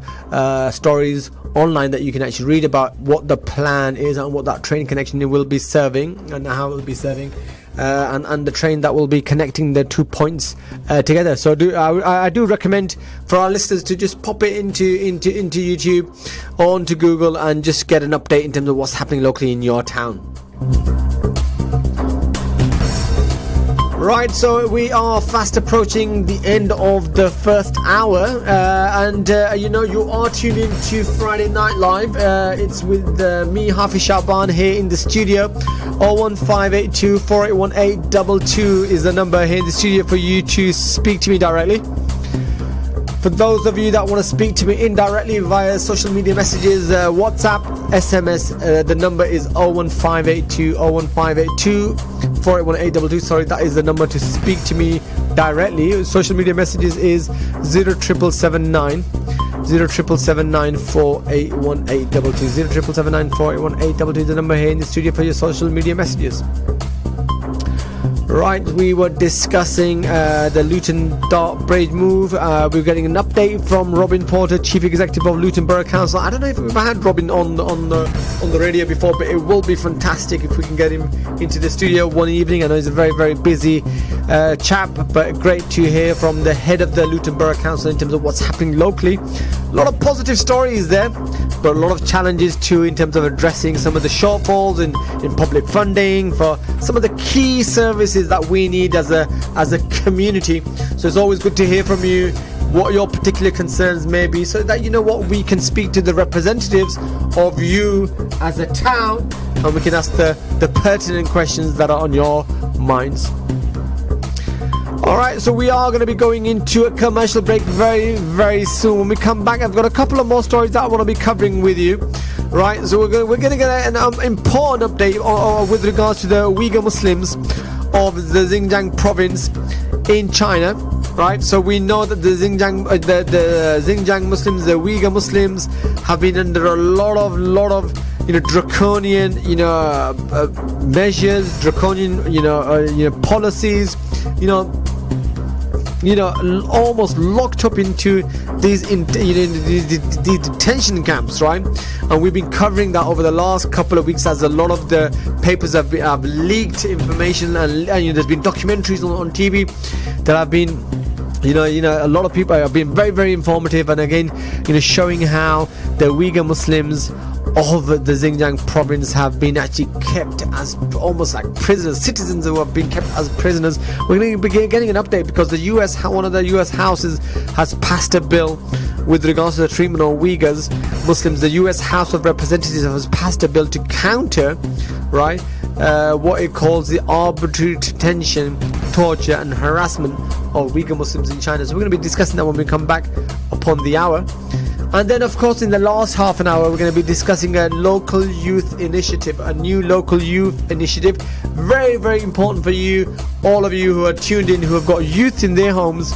stories online that you can actually read about what the plan is and what that train connection will be serving and how it will be serving. And the train that will be connecting the 2 points together. So I do recommend for our listeners to just pop it into YouTube or onto Google and just get an update in terms of what's happening locally in your town. Right, so we are fast approaching the end of the first hour, and you are tuned in to Friday Night Live. It's with me, Hafiz Sha'ban, here in the studio. 01582 481822 is the number here in the studio for you to speak to me directly. For those of you that want to speak to me indirectly via social media messages, WhatsApp, SMS, the number is 01582 481822. Sorry, that is the number to speak to me directly. Social media messages is 0779 0779 481822. 0779 481822 is the number here in the studio for your social media messages. Right, we were discussing the Luton Dart Bridge move. We're getting an update from Robin Porter, Chief Executive of Luton Borough Council. I don't know if we've had Robin on the radio before, but it will be fantastic if we can get him into the studio one evening. I know he's a very, very busy chap, but great to hear from the head of the Luton Borough Council in terms of what's happening locally. A lot of positive stories there, but a lot of challenges too in terms of addressing some of the shortfalls in public funding for some of the key services that we need as a community. So it's always good to hear from you what your particular concerns may be, so that we can speak to the representatives of you as a town, and we can ask the pertinent questions that are on your minds. Alright, so we are going to be going into a commercial break very, very soon. When we come back, I've got a couple of more stories that I want to be covering with you. Right, so we're going to get an important update with regards to the Uyghur Muslims of the Xinjiang province in China. Right, so we know that the Xinjiang Muslims, the Uyghur Muslims, have been under a lot of draconian measures, draconian policies, almost locked up into these detention camps, right? And we've been covering that over the last couple of weeks, as a lot of the papers have leaked information, and there's been documentaries on TV that have been, a lot of people have been very, very informative, and again, showing how the Uyghur Muslims of the Xinjiang province have been actually kept as almost like prisoners, citizens who have been kept as prisoners. We're going to be getting an update because one of the US houses has passed a bill with regards to the treatment of Uyghurs Muslims. The US House of Representatives has passed a bill to counter, what it calls the arbitrary detention, torture and harassment or Uyghur Muslims in China. So we're going to be discussing that when we come back upon the hour. And then, of course, in the last half an hour, we're going to be discussing a local youth initiative, a new local youth initiative. Very, very important for you, all of you who are tuned in, who have got youth in their homes.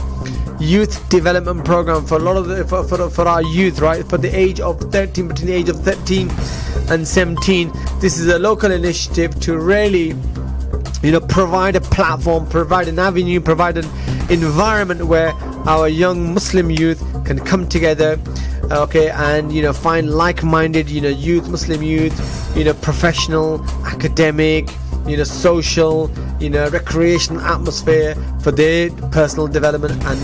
Youth development program for a lot of for our youth, right? For the age of 13, between the age of 13 and 17. This is a local initiative to really, provide a platform, provide an avenue, provide an environment where our young Muslim youth can come together, and find like-minded, youth, Muslim youth, professional, academic, social, recreational atmosphere for their personal development and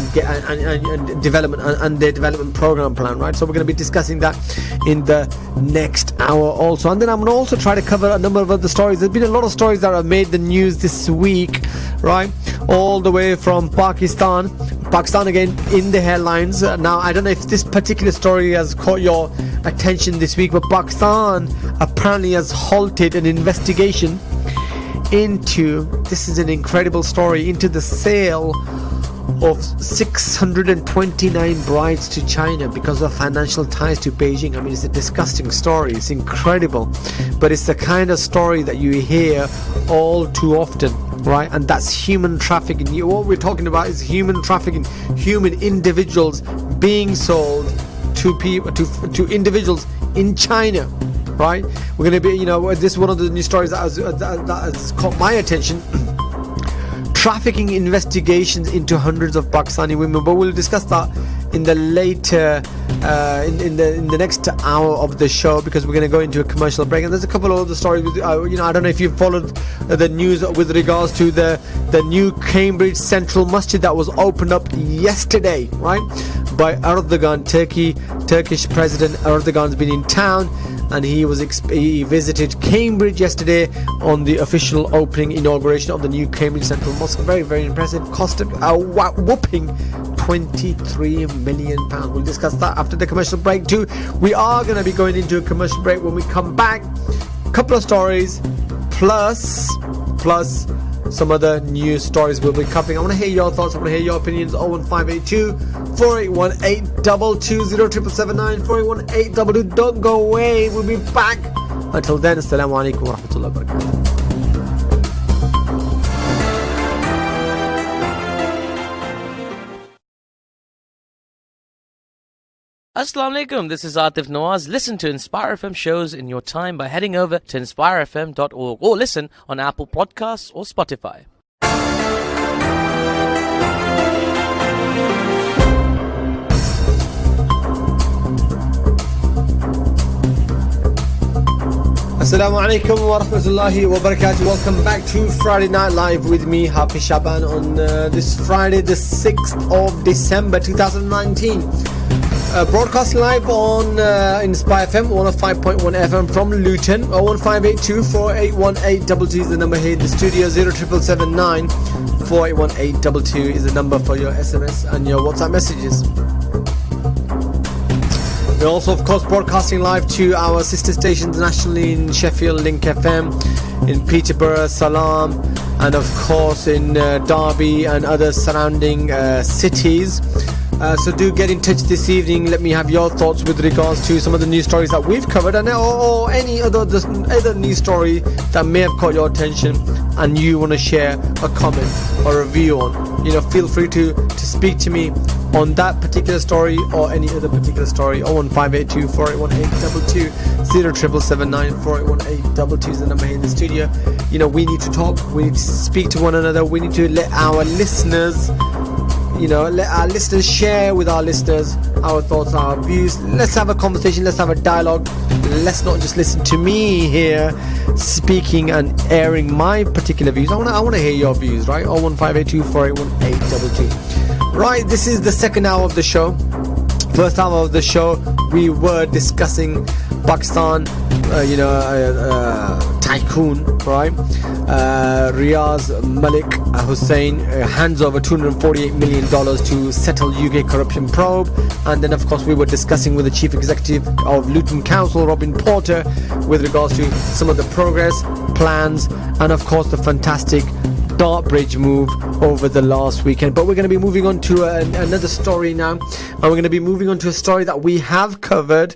development and their development program plan, right? So we're going to be discussing that in the next hour also. And then I'm going to also try to cover a number of other stories. There's been a lot of stories that have made the news this week, right? All the way from Pakistan again in the headlines. Now, I don't know if this particular story has caught your attention this week, but Pakistan apparently has halted an investigation into, this is an incredible story, into the sale of 629 brides to China because of financial ties to Beijing. I mean, it's a disgusting story. It's incredible, but it's the kind of story that you hear all too often, right? And that's human trafficking. What we're talking about is human trafficking, human individuals being sold to people, to individuals in China, right? We're going to be, this is one of the new stories that has caught my attention. Trafficking investigations into hundreds of Pakistani women, but we'll discuss that in the later in the next hour of the show, because we're going to go into a commercial break. And there's a couple of other stories with, I don't know if you've followed the news with regards to the new Cambridge Central Masjid that was opened up yesterday, right, by Erdogan. Turkish President Erdogan's been in town, and he visited Cambridge yesterday on the official opening inauguration of the new Cambridge Central Mosque. Very, very impressive. Costed a whopping £23 million. We'll discuss that after the commercial break too. We are going to be going into a commercial break. When we come back, a couple of stories plus some other news stories we'll be covering. I want to hear your thoughts. I want to hear your opinions. 01582 4818 220 777 4818 Don't go away. We'll be back. Until then, Assalamu alaikum wa rahmatullahi wa barakatuh. Assalamu alaikum, this is Atif Nawaz. Listen to Inspire FM shows in your time by heading over to inspirefm.org or listen on Apple Podcasts or Spotify. Assalamu alaikum wa rahmatullahi wa barakatuh. Welcome back to Friday Night Live with me, Hafiz Sha'ban, on this Friday, the 6th of December 2019. Broadcasting live on Inspire FM 105.1 FM from Luton. 01582 4818 is the number here in the studio. 07779 4818 is the number for your SMS and your WhatsApp messages. We're also, of course, broadcasting live to our sister stations nationally in Sheffield, Link FM, in Peterborough, Salam, and of course in Derby and other surrounding cities. So do get in touch this evening. Let me have your thoughts with regards to some of the news stories that we've covered, and or any other news story that may have caught your attention and you want to share a comment or a view on. Feel free to speak to me on that particular story or any other particular story. 01582 4818 0779 4818 is the number here in the studio. We need to talk. We need to speak to one another. We need to let our listeners let our listeners share with our listeners our thoughts, our views. Let's have a conversation, let's have a dialogue. Let's not just listen to me here speaking and airing my particular views. I want to hear your views, right? 01582 4818 Right, this is the second hour of the show. First hour of the show, we were discussing Pakistan, tycoon, right? Riaz Malik Hussain hands over $248 million to settle UK corruption probe. And then, of course, we were discussing with the Chief Executive of Luton Council, Robin Porter, with regards to some of the progress, plans, and, of course, the fantastic Dart Bridge move over the last weekend. But we're going to be moving on to another story now, and we're going to be moving on to a story that we have covered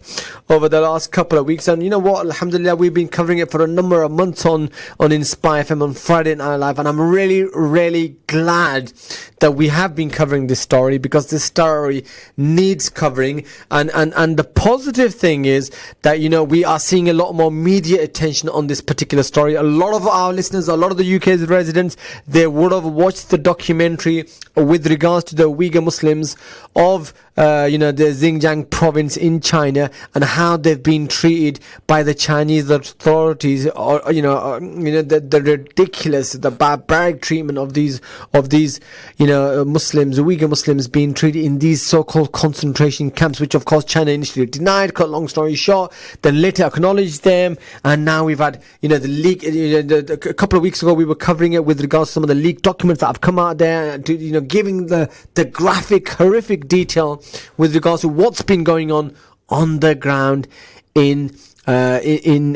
over the last couple of weeks. And you know what, alhamdulillah, we've been covering it for a number of months on Inspire FM on Friday Night Live, and I'm really glad that we have been covering this story, because this story needs covering. And the positive thing is that, you know, we are seeing a lot more media attention on this particular story. A lot of our listeners, a lot of the UK's residents, they would have watched the documentary with regards to the Uyghur Muslims of the Xinjiang province in China, and how they've been treated by the Chinese authorities, or the ridiculous, the barbaric treatment of these Muslims, Uyghur Muslims, being treated in these so-called concentration camps, which of course China initially denied. Cut long story short, then later acknowledged them, and now we've had the leak. A couple of weeks ago we were covering it with regards to some of the leaked documents that have come out there, to giving the graphic, horrific detail with regards to what's been going on the ground in Xinjiang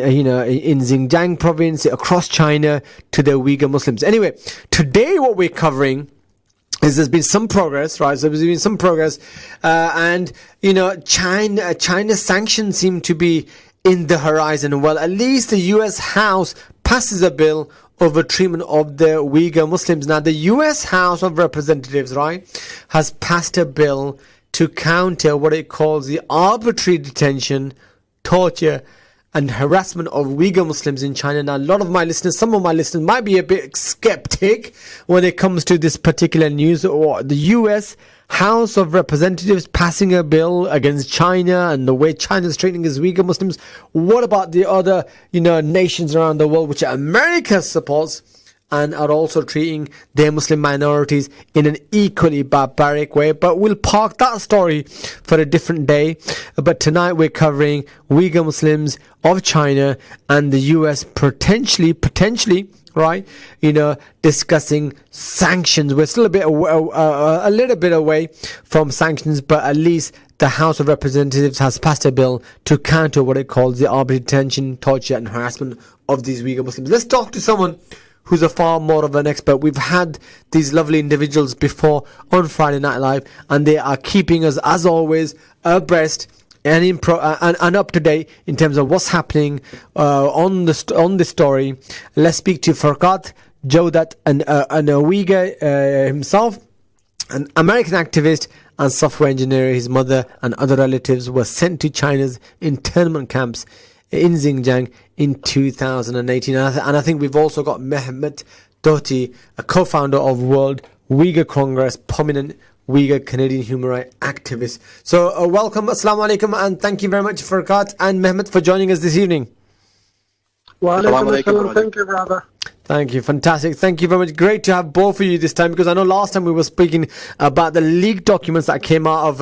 province, across China, to the Uyghur Muslims. Anyway, today what we're covering is there's been some progress, right? So there's been some progress, and China's sanctions seem to be in the horizon. Well, at least the US House passes a bill over treatment of the Uyghur Muslims. Now, the US House of Representatives, right, has passed a bill to counter what it calls the arbitrary detention, torture, and harassment of Uyghur Muslims in China. Now, some of my listeners might be a bit skeptic when it comes to this particular news, or the US House of Representatives passing a bill against China and the way China's treating its Uyghur Muslims. What about the other, nations around the world which America supports, and are also treating their Muslim minorities in an equally barbaric way? But we'll park that story for a different day. But tonight we're covering Uyghur Muslims of China and the US potentially, right, discussing sanctions. We're still a little bit away from sanctions, but at least the House of Representatives has passed a bill to counter what it calls the arbitrary detention, torture, and harassment of these Uyghur Muslims. Let's talk to someone who's a far more of an expert. We've had these lovely individuals before on Friday Night Live, and they are keeping us, as always, abreast and up to date in terms of what's happening on this story. Let's speak to Farkat Jawdat, an Uyghur himself, an American activist and software engineer. His mother and other relatives were sent to China's internment camps in Xinjiang in 2018. And I think we've also got Mehmet Doti, a co-founder of World Uyghur Congress, prominent Uyghur Canadian human rights activist. So welcome, assalamu alaikum, and thank you very much, Farkat and Mehmet, for joining us this evening. Wa alaikum assalam. Thank you, brother. Thank you. Fantastic. Thank you very much. Great to have both of you this time, because I know last time we were speaking about the leaked documents that came out of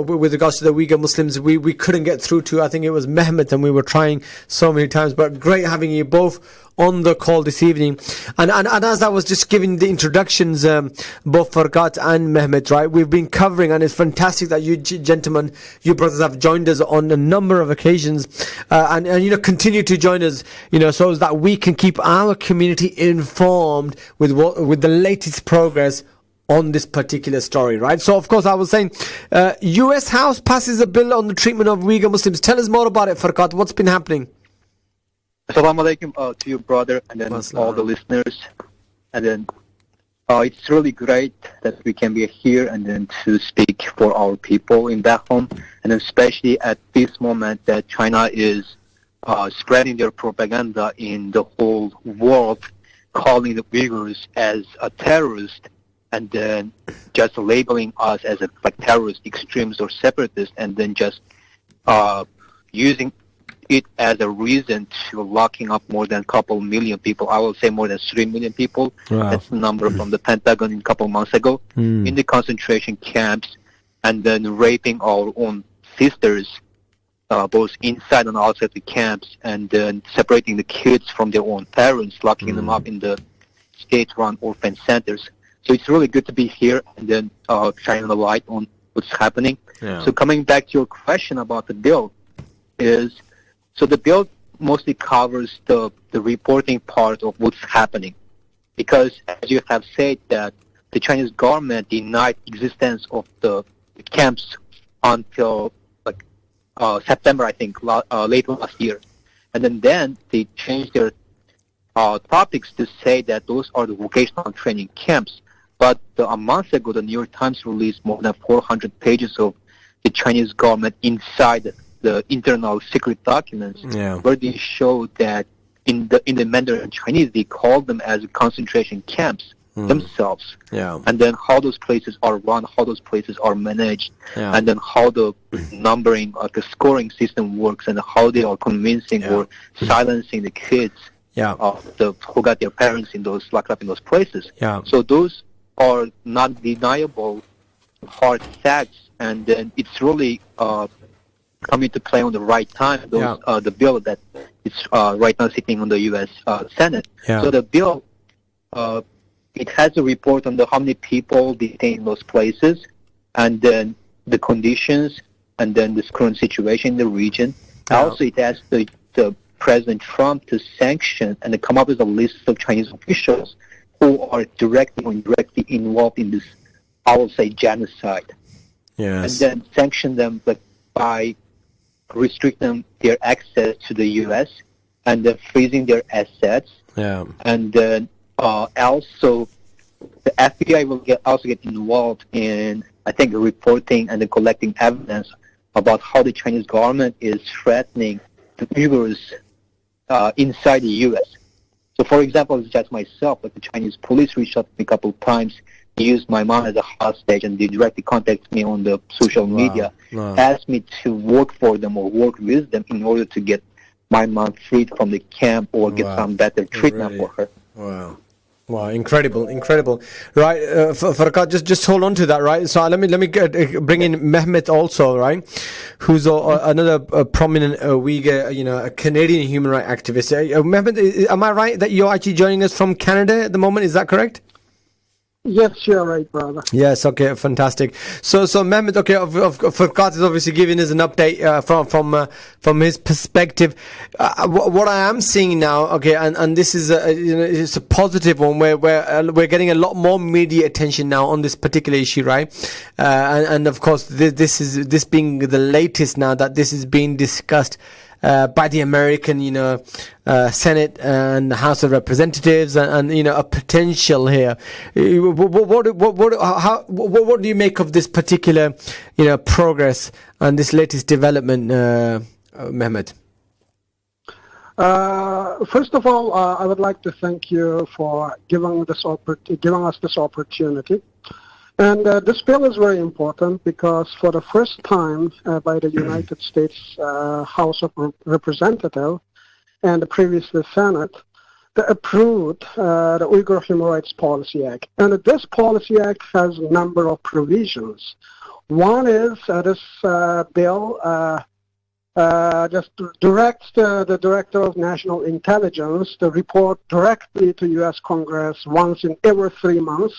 with regards to the Uyghur Muslims. We couldn't get through to, I think it was Mehmet, and we were trying so many times, but great having you both on the call this evening. And as I was just giving the introductions, both Farkat and Mehmet, right, we've been covering, and it's fantastic that you gentlemen, you brothers, have joined us on a number of occasions, and continue to join us, so that we can keep our community informed with the latest progress on this particular story, right? So, of course, I was saying, US House passes a bill on the treatment of Uyghur Muslims. Tell us more about it, Farkat. What's been happening? Assalamu alaikum to you, brother, and then all the listeners. And then it's really great that we can be here and then to speak for our people in back home, and especially at this moment that China is spreading their propaganda in the whole world, calling the Uyghurs as a terrorist, and then just labeling us as terrorist, extremists, or separatists, and then just using it as a reason to locking up more than a couple million people. I will say more than 3 million people. Wow. That's the number from the Pentagon a couple months ago in the concentration camps, and then raping our own sisters, both inside and outside the camps, and then separating the kids from their own parents, locking them up in the state-run orphan centers. So it's really good to be here and then shining the light on what's happening. Yeah. So coming back to your question about the bill, so the bill mostly covers the reporting part of what's happening. Because, as you have said, that the Chinese government denied existence of the camps until September, I think, late last year. And then they changed their topics to say that those are the vocational training camps. But a month ago, the New York Times released more than 400 pages of the Chinese government inside the internal secret documents, where they show that in the Mandarin Chinese, they call them as concentration camps themselves. And then how those places are run, how those places are managed, and then how the numbering, the scoring system works, and how they are convincing or silencing the kids who got their parents locked up in those places. So those are not deniable hard facts, and then it's really coming to play on the right time. The bill that is right now sitting on the U.S. Senate. So the bill, it has a report on how many people detained in those places, and then the conditions, and then this current situation in the region. Also, it asks the President Trump to sanction and to come up with a list of Chinese officials who are directly or indirectly involved in this, I will say, genocide. And then sanction them by restricting their access to the U.S. and then freezing their assets. And then also the FBI will also get involved in, I think, reporting and collecting evidence about how the Chinese government is threatening the Uyghurs inside the U.S. So, for example, just myself, the Chinese police reached out to me a couple of times. They used my mom as a hostage, and they directly contacted me on the social media, asked me to work for them or work with them in order to get my mom freed from the camp or get some better treatment for her. Wow, incredible. Right, Farkad, just hold on to that, right? So let me bring in Mehmet also, right? Who's another prominent Uyghur, a Canadian human rights activist. Mehmet, am I right that you're actually joining us from Canada at the moment? Is that correct? Yes, you're right, brother. Yes, okay, fantastic. So Mehmet, Farkad is obviously giving us an update from his perspective. What I am seeing now, and this is it's a positive one where we're getting a lot more media attention now on this particular issue, right? And of course, this being the latest now that this is being discussed by the American, Senate and the House of Representatives, and a potential here. What do you make of this particular, progress and this latest development, Mehmet? First of all, I would like to thank you for giving us this opportunity. And this bill is very important because for the first time by the United States House of Representatives and the previous Senate, they approved the Uyghur Human Rights Policy Act. And this Policy Act has a number of provisions. One is this bill just directs the Director of National Intelligence to report directly to U.S. Congress once in every 3 months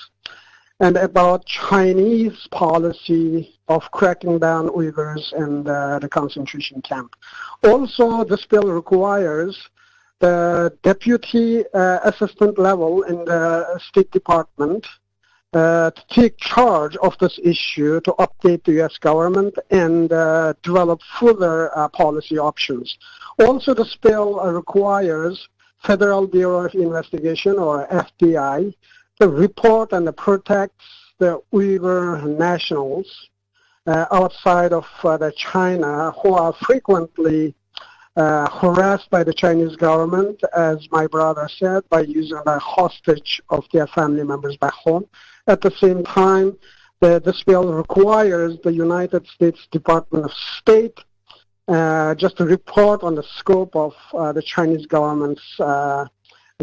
and about Chinese policy of cracking down Uyghurs in the concentration camp. Also, this bill requires the deputy assistant level in the State Department to take charge of this issue, to update the U.S. government and develop further policy options. Also, this bill requires Federal Bureau of Investigation, or FBI, to report and protect the Uyghur nationals outside of China who are frequently harassed by the Chinese government, as my brother said, by using a hostage of their family members back home. At the same time, this bill requires the United States Department of State just to report on the scope of the Chinese government's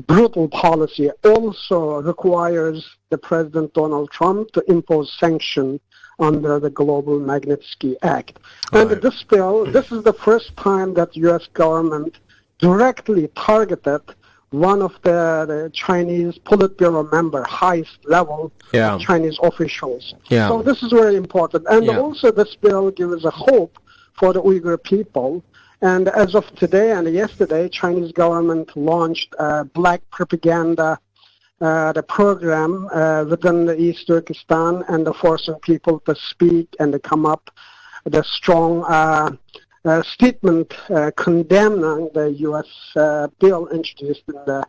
brutal policy. Also requires the President Donald Trump to impose sanctions under the Global Magnitsky Act. And this bill, this is the first time that U.S. government directly targeted one of the Chinese Politburo member, highest level Chinese officials. So this is very important. And also this bill gives a hope for the Uyghur people. And as of today and yesterday, Chinese government launched black propaganda the program within the East Turkestan, and forcing people to speak and to come up with a strong statement condemning the U.S. bill introduced in the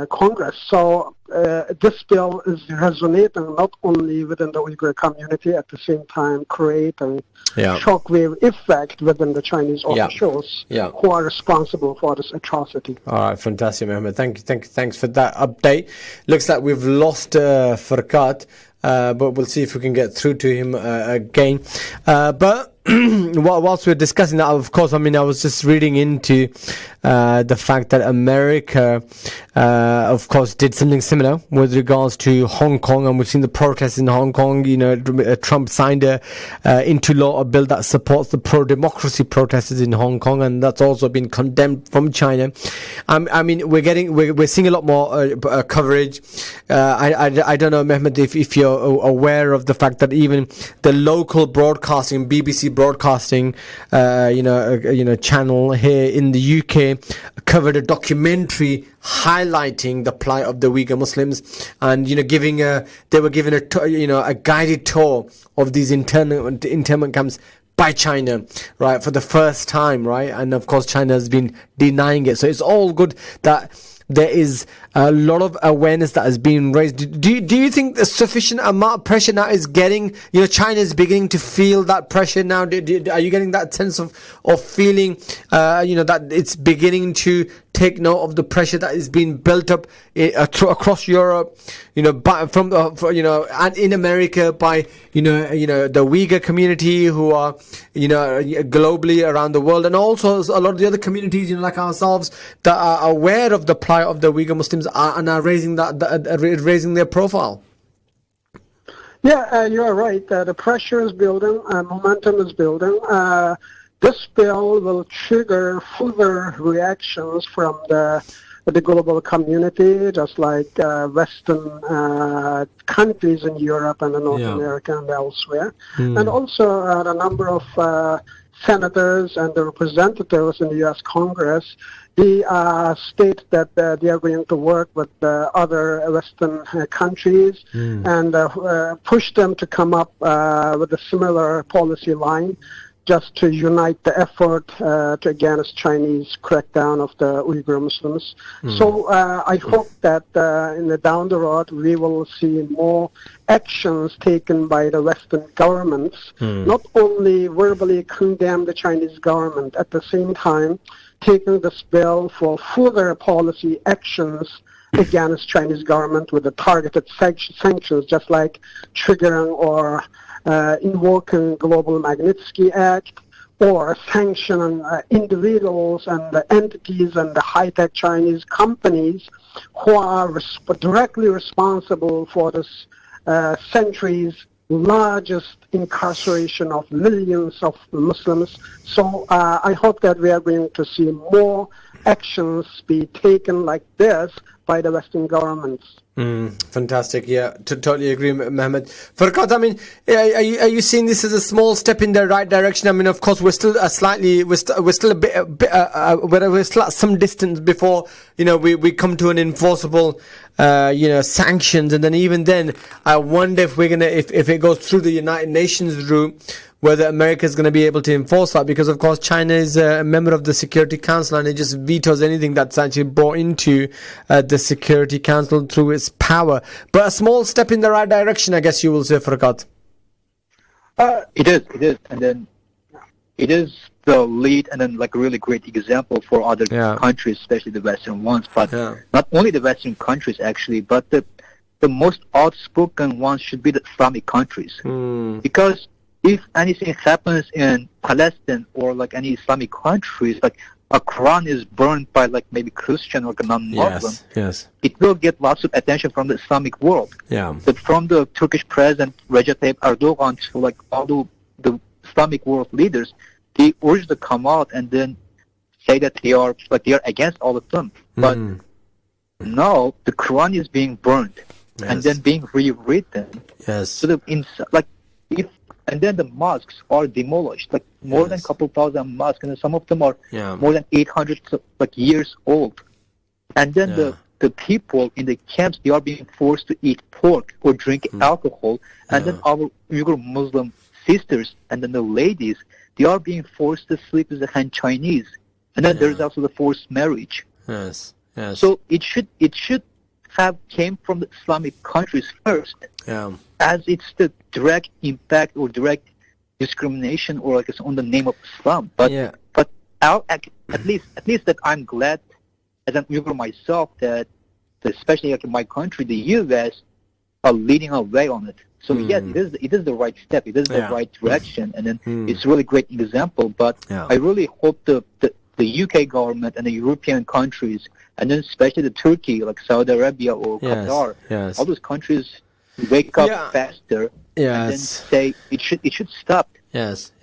Congress. So this bill is resonating not only within the Uyghur community, at the same time creating shockwave effect within the Chinese officials who are responsible for this atrocity. All right, fantastic, Mohammed. Thanks for that update. Looks like we've lost Farkat, but we'll see if we can get through to him again. But whilst we're discussing that, of course, I mean, I was just reading into the fact that America, of course, did something similar with regards to Hong Kong, and we've seen the protests in Hong Kong. You know, Trump signed into law a bill that supports the pro-democracy protesters in Hong Kong, and that's also been condemned from China. I mean, we're seeing a lot more coverage. I don't know, Mehmet, if you're aware of the fact that even the local broadcasting, BBC broadcasting, channel here in the UK covered a documentary highlighting the plight of the Uyghur Muslims, and they were given a guided tour of these internment camps by China, right, for the first time, right? And of course China has been denying it. So it's all good that there is a lot of awareness that has been raised. Do you think the sufficient amount of pressure now is getting, China is beginning to feel that pressure now? Are you getting that sense of feeling, that it's beginning to take note of the pressure that is being built up across Europe, and in America by, the Uyghur community who are, globally around the world, and also a lot of the other communities, like ourselves, that are aware of the plight of the Uyghur Muslims are now raising raising their profile? Yeah, you are right. The pressure is building, momentum is building. This bill will trigger further reactions from the global community, just like Western countries in Europe and in North America and elsewhere. And also a number of senators and the representatives in the U.S. Congress, they state that they are going to work with other Western countries and push them to come up with a similar policy line, just to unite the effort to against Chinese crackdown of the Uyghur Muslims. So I hope that down the road we will see more actions taken by the Western governments, not only verbally condemn the Chinese government, at the same time taking this bill for further policy actions against Chinese government with the targeted sanctions, just like triggering or invoking Global Magnitsky Act, or sanctioning individuals and the entities and the high-tech Chinese companies who are directly responsible for this century's largest incarceration of millions of Muslims. So I hope that we are going to see more actions be taken like this by the Western governments. Fantastic. Yeah, totally agree, Mohammed. Farkat, I mean, are you seeing this as a small step in the right direction? I mean, of course, we're still at some distance before, we come to an enforceable, sanctions. And then even then, I wonder if if it goes through the United Nations route, whether America is going to be able to enforce that, because of course China is a member of the Security Council, and it just vetoes anything that's actually brought into the Security Council through its power. But a small step in the right direction, I guess you will say, Farkat. It is, and then it is the lead and then like a really great example for other countries, especially the Western ones. But not only the Western countries actually, but the most outspoken ones should be the Islamic countries, because if anything happens in Palestine or like any Islamic countries, like a Quran is burned by like maybe Christian or non-Muslim, it will get lots of attention from the Islamic world. But from the Turkish President Recep Tayyip Erdogan to like all the Islamic world leaders, they urge to come out and then say that they are against all of them. But now the Quran is being burned and then being rewritten. Yes. So if and then the mosques are demolished, like more than a couple thousand mosques, and some of them are more than 800 years old. And then the people in the camps, they are being forced to eat pork or drink alcohol, and then our Uyghur Muslim sisters and then the ladies, they are being forced to sleep with the Han Chinese, and then there's also the forced marriage. Yes. So it should have came from the Islamic countries first, as it's the direct impact or direct discrimination or like it's on the name of Islam. But at least that I'm glad as an Uyghur myself that especially like in my country, the U.S. are leading our way on it. So yes, it is the right step. It is the right direction, and then it's a really great example. But I really hope the UK government and the European countries, and then especially the Turkey, like Saudi Arabia or Qatar, all those countries wake up faster and then say it should stop. Yes.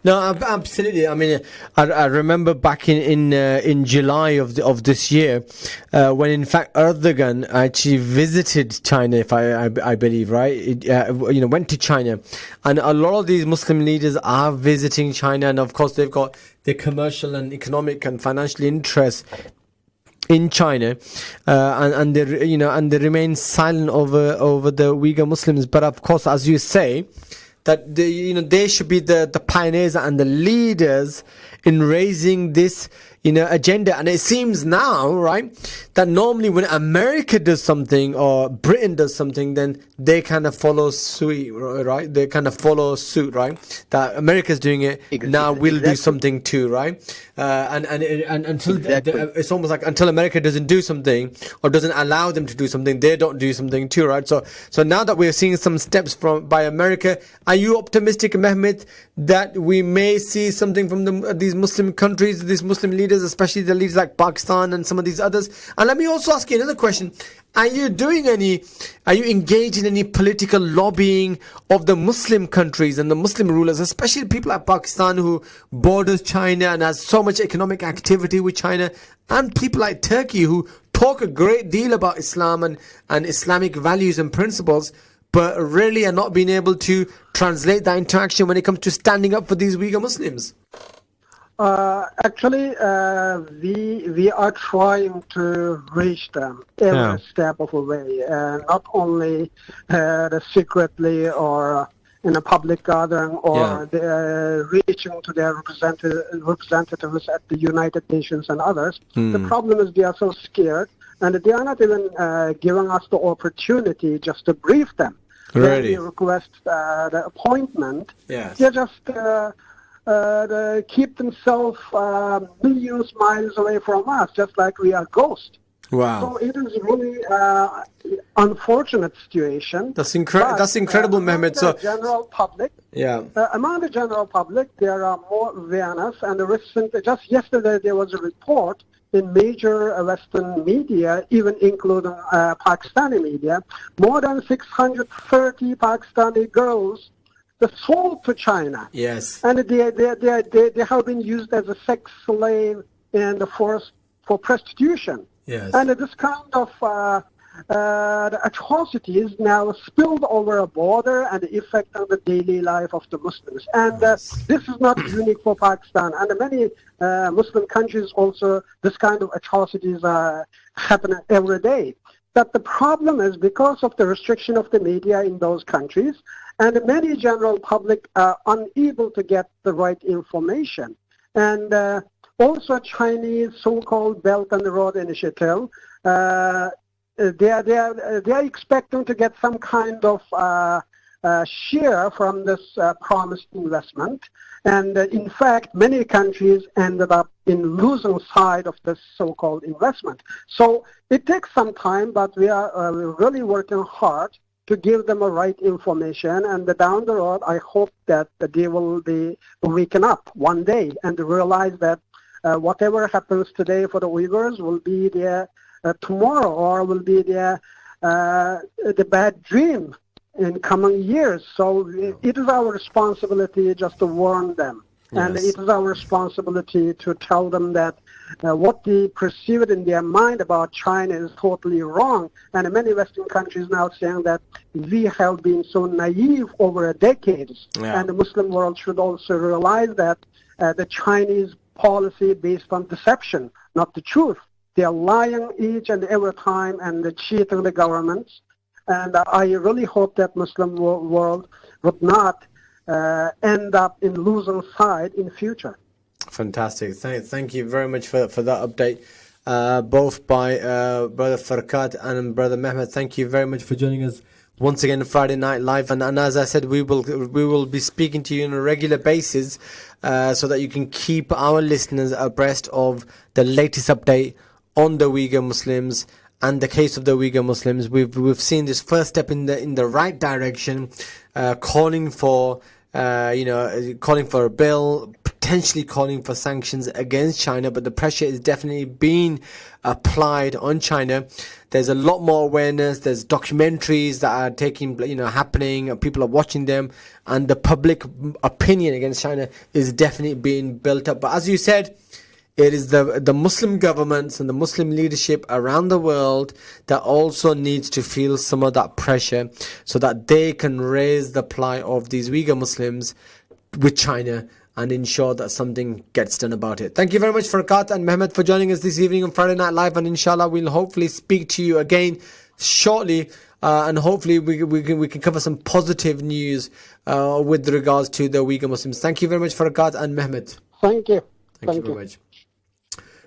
No, absolutely. I mean, I remember back in July of this year, when in fact Erdogan actually visited China, if I believe, right? Went to China, and a lot of these Muslim leaders are visiting China, and of course they've got their commercial and economic and financial interests in China, and they remain silent over the Uyghur Muslims. But of course, as you say, that they should be the pioneers and the leaders in raising this agenda. And it seems now, right, that normally when America does something or Britain does something, then they kind of follow suit, right? They kind of follow suit, right? That America's doing it, now we'll do something too, right? And until it's almost like until America doesn't do something or doesn't allow them to do something, they don't do something too, right? So now that we're seeing some steps by America, are you optimistic, Mehmet, that we may see something from these Muslim countries, these Muslim leaders, especially the leaders like Pakistan and some of these others? And let me also ask you another question. Are you engaged in any political lobbying of the Muslim countries and the Muslim rulers, especially people like Pakistan who borders China and has so much economic activity with China, and people like Turkey who talk a great deal about Islam and Islamic values and principles, but really are not being able to translate that into action when it comes to standing up for these Uyghur Muslims? Actually, we are trying to reach them every step of the way, not only secretly or in a public gathering or reaching to their representatives at the United Nations and others. The problem is they are so scared, and they are not even giving us the opportunity just to brief them. When we request the appointment, they just they keep themselves millions miles away from us, just like we are ghosts. Wow! So it is really unfortunate situation. That's incredible, Mehmet. So general public, among the general public, there are more awareness. And just yesterday, there was a report in major Western media, even including Pakistani media, more than 630 Pakistani girls sold to China. Yes. And they have been used as a sex slave and for prostitution. Yes. And this kind of the atrocities now spilled over a border and the effect on the daily life of the Muslims. And this is not unique for Pakistan. And many Muslim countries also, this kind of atrocities happen every day. But the problem is because of the restriction of the media in those countries, and many general public are unable to get the right information. And also Chinese so-called Belt and Road Initiative, they are expecting to get some kind of share from this promised investment. And in fact, many countries ended up in losing side of this so-called investment. So it takes some time, but we are really working hard to give them a right information. And down the road, I hope that they will be waken up one day and realize that whatever happens today for the Uyghurs will be there tomorrow, or will be the bad dream in coming years. So it is our responsibility just to warn them. Yes. And it is our responsibility to tell them that what they perceive in their mind about China is totally wrong. And many Western countries now saying that we have been so naive over decades. And the Muslim world should also realize that the Chinese policy based on deception, not the truth. They are lying each and every time and cheating the governments. And I really hope that Muslim world would not end up in losing side in future. Fantastic. Thank you very much for that update, both by Brother Farkat and Brother Mehmet. Thank you very much for joining us once again Friday Night Live. And as I said, we will be speaking to you on a regular basis, so that you can keep our listeners abreast of the latest update on the Uyghur Muslims and the case of the Uyghur Muslims. We've seen this first step in the right direction, calling for a bill, potentially calling for sanctions against China, but the pressure is definitely being applied on China. There's a lot more awareness. There's documentaries that are happening. People are watching them, and the public opinion against China is definitely being built up. But as you said, it is the Muslim governments and the Muslim leadership around the world that also needs to feel some of that pressure so that they can raise the plight of these Uyghur Muslims with China and ensure that something gets done about it. Thank you very much, Farkat and Mehmet, for joining us this evening on Friday Night Live, and inshallah we'll hopefully speak to you again shortly, and hopefully we can cover some positive news with regards to the Uyghur Muslims. Thank you very much, Farkat and Mehmet. Thank you. Thank you very much.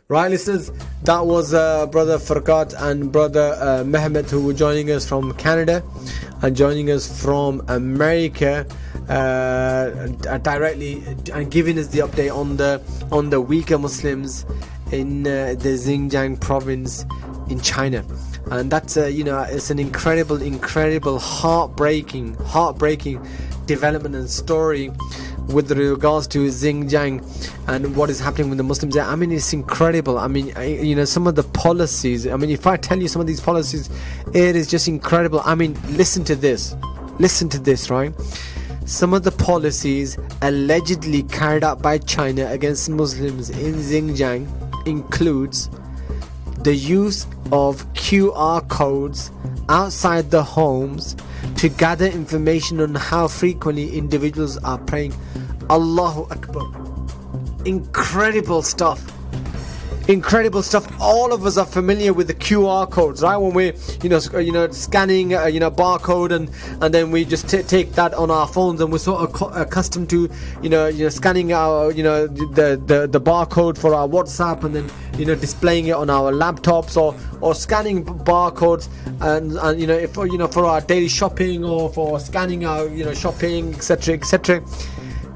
Right, listeners, that was Brother Farkat and Brother Mehmet, who were joining us from Canada and joining us from America directly, and giving us the update on the Uyghur Muslims in the Xinjiang province in China. And that's it's an incredible heartbreaking development and story with regards to Xinjiang and what is happening with the Muslims there. I mean, it's incredible. I mean, some of the policies, I mean, if I tell you some of these policies, it is just incredible. I mean, listen to this, right? Some of the policies allegedly carried out by China against Muslims in Xinjiang includes the use of QR codes outside the homes to gather information on how frequently individuals are praying. Allahu Akbar. Incredible stuff. All of us are familiar with the QR codes, right? When we're scanning barcode and then we just take that on our phones, and we're sort of accustomed to scanning our the barcode for our WhatsApp, and then displaying it on our laptops, or scanning barcodes and for our daily shopping, or for scanning our shopping, etc.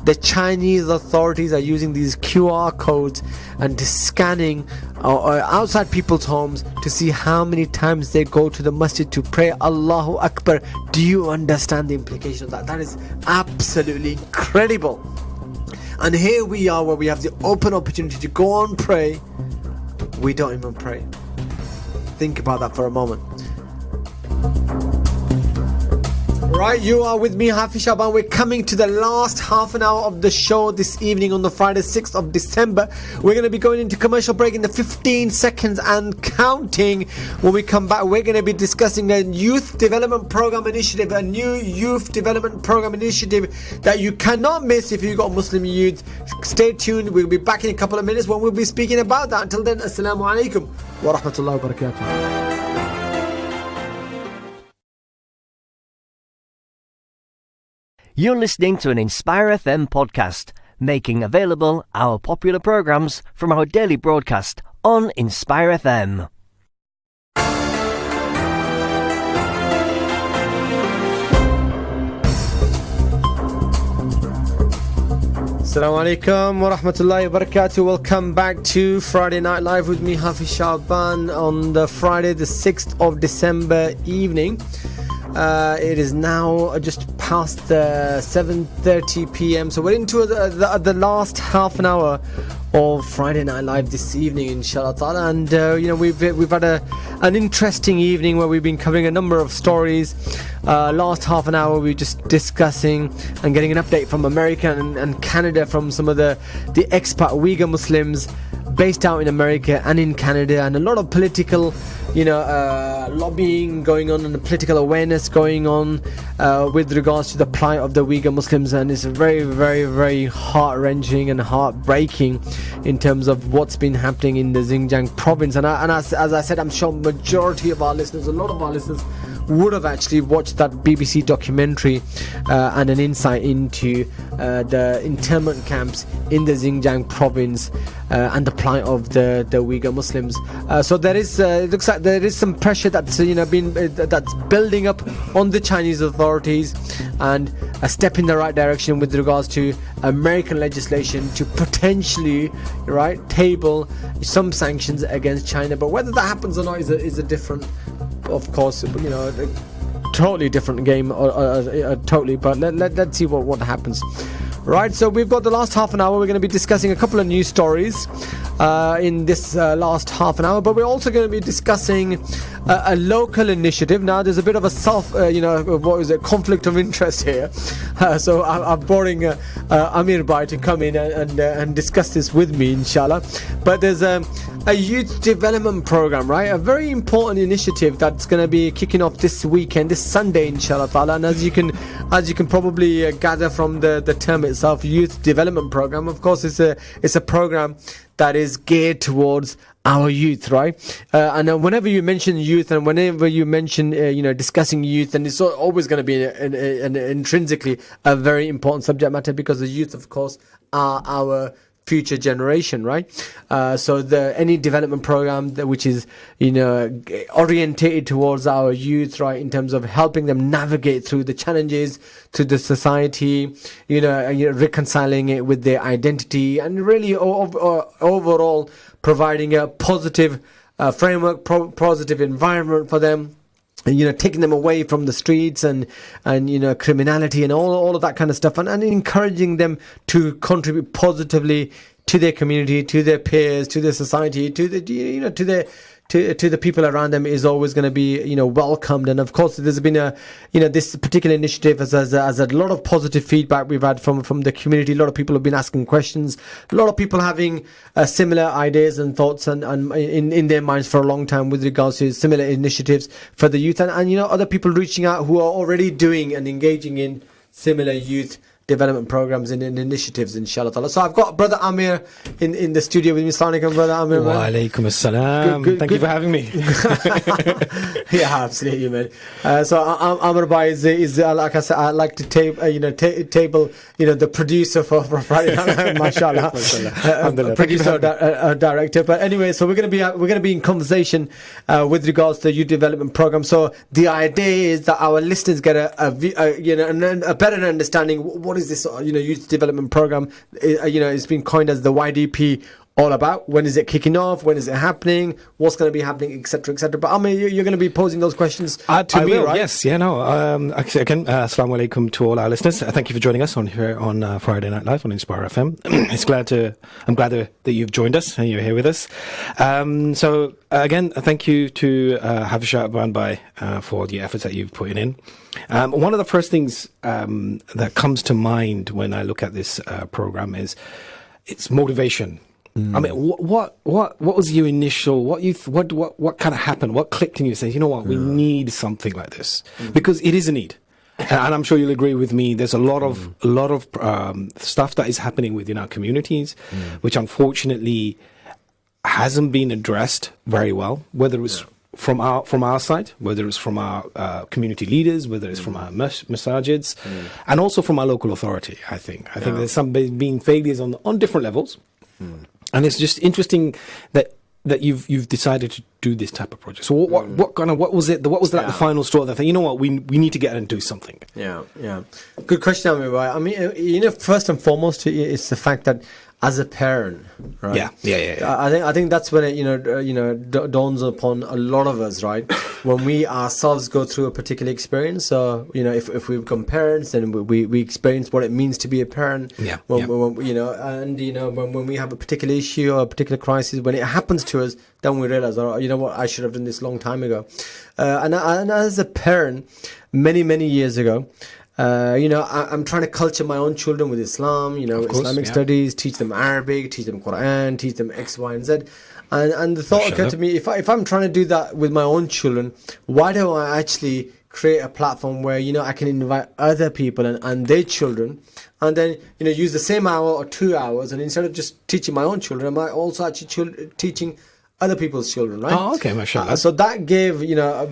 The Chinese authorities are using these QR codes and scanning outside people's homes to see how many times they go to the masjid to pray. Allahu Akbar. Do you understand the implication of that? That is absolutely incredible. And here we are, where we have the open opportunity to go and pray. We don't even pray. Think about that for a moment. Right, you are with me, Hafiz Sha'ban. We're coming to the last half an hour of the show this evening on the Friday 6th of December. We're going to be going into commercial break in the 15 seconds and counting. When we come back, we're going to be discussing a youth development program initiative, a new youth development program initiative that you cannot miss if you've got Muslim youth. Stay tuned. We'll be back in a couple of minutes when we'll be speaking about that. Until then, Assalamu alaikum wa rahmatullahi wa barakatuh. You're listening to an Inspire FM podcast, making available our popular programs from our daily broadcast on Inspire FM. Assalamu alaikum wa rahmatullahi wa barakatuh. Welcome back to Friday Night Live with me, Hafiz Sha'ban, on the Friday the 6th of December evening. It is now just past 7:30 p.m. So we're into the last half an hour of Friday Night Live this evening, inshallah ta'ala. And we've had an interesting evening where we've been covering a number of stories. Last half an hour we were just discussing and getting an update from America and Canada from some of the expat Uyghur Muslims based out in America and in Canada, and a lot of political lobbying going on and the political awareness going on with regards to the plight of the Uyghur Muslims, and it's very, very, very heart-wrenching and heartbreaking in terms of what's been happening in the Xinjiang province. And as I said, I'm sure majority of our listeners, a lot of our listeners, would have actually watched that BBC documentary and an insight into the internment camps in the Xinjiang province and the plight of the Uyghur Muslims. So there is, it looks like there is some pressure that's that's building up on the Chinese authorities, and a step in the right direction with regards to American legislation to potentially table some sanctions against China. But whether that happens or not is a different, of course, totally different game, totally. But let's see what happens. Right, so we've got the last half an hour. We're going to be discussing a couple of news stories in this last half an hour, but we're also going to be discussing a local initiative. Now, there's a bit of a conflict of interest here. So I'm boring Amir Bhai to come in and discuss this with me, inshallah. But there's a youth development program, right? A very important initiative that's going to be kicking off this weekend, this Sunday, inshallah ta'ala. And as you can probably gather from the term itself, youth development program, of course, it's a program that is geared towards our youth, right? And whenever you mention youth, and whenever you mention discussing youth, and it's always going to be an intrinsically a very important subject matter, because the youth, of course, are our future generation, right? So any development program which is orientated towards our youth, right, in terms of helping them navigate through the challenges to the society, reconciling it with their identity, and really overall providing a positive framework, positive environment for them. Taking them away from the streets and criminality and all of that kind of stuff, and encouraging them to contribute positively to their community, to their peers, to their society, to the people around them, is always going to be welcomed. And of course, there's been this particular initiative has a lot of positive feedback we've had from the community. A lot of people have been asking questions, a lot of people having similar ideas and thoughts and in their minds for a long time with regards to similar initiatives for the youth, and other people reaching out who are already doing and engaging in similar youth development programs and initiatives, inshallah ta'ala. So I've got Brother Amir in the studio with me. Assalamu alaikum, Brother Amir. Wa alaikum assalam. Thank you for having me. Yeah, absolutely, man. So Amir Bhai is like I said, I like to table the producer for Friday Night, mashallah. Producer, director. But anyway, so we're gonna be in conversation with regards to the youth development program. So the idea is that our listeners get a better understanding. What is this youth development program? It's been coined as the YDP all about. When is it kicking off? When is it happening? What's going to be happening, etc., etc. But you're going to be posing those questions to me, right? Yes, yeah, no. Again, assalamu alaikum to all our listeners. Thank you for joining us on Friday Night Live on Inspire FM. I'm glad that you've joined us and you're here with us. So again, thank you to Hafiz Sha'ban for the efforts that you've put in. One of the first things that comes to mind when I look at this program is its motivation. I mean, what was your initial? What kind of happened? What clicked in you? Say, we need something like this, because it is a need, and I'm sure you'll agree with me. There's a lot of stuff that is happening within our communities, which unfortunately hasn't been addressed very well. Whether it's from our side, whether it's from our community leaders, whether it's from our masajids, and also from our local authority. I think there's some been failures on different levels. And it's just interesting that you've decided to do this type of project. So what was it? What was the final straw that we need to get and do something? Yeah. Good question, Amir. Right? I mean, first and foremost, it's the fact that as a parent, right? Yeah. I think that's when it dawns upon a lot of us, right? When we ourselves go through a particular experience. So if we become parents, then we experience what it means to be a parent. When we have a particular issue or a particular crisis, when it happens to us, then we realize, I should have done this long time ago. And as a parent, many years ago, I'm trying to culture my own children with Islam, Islamic studies, teach them Arabic, teach them Quran, teach them X, Y, and Z. And the thought occurred to me, if I'm trying to do that with my own children, why don't I actually create a platform where, I can invite other people and their children, and then, use the same hour or 2 hours, and instead of just teaching my own children, I might also actually teaching other people's children, right? Oh, okay, mashallah. So that gave,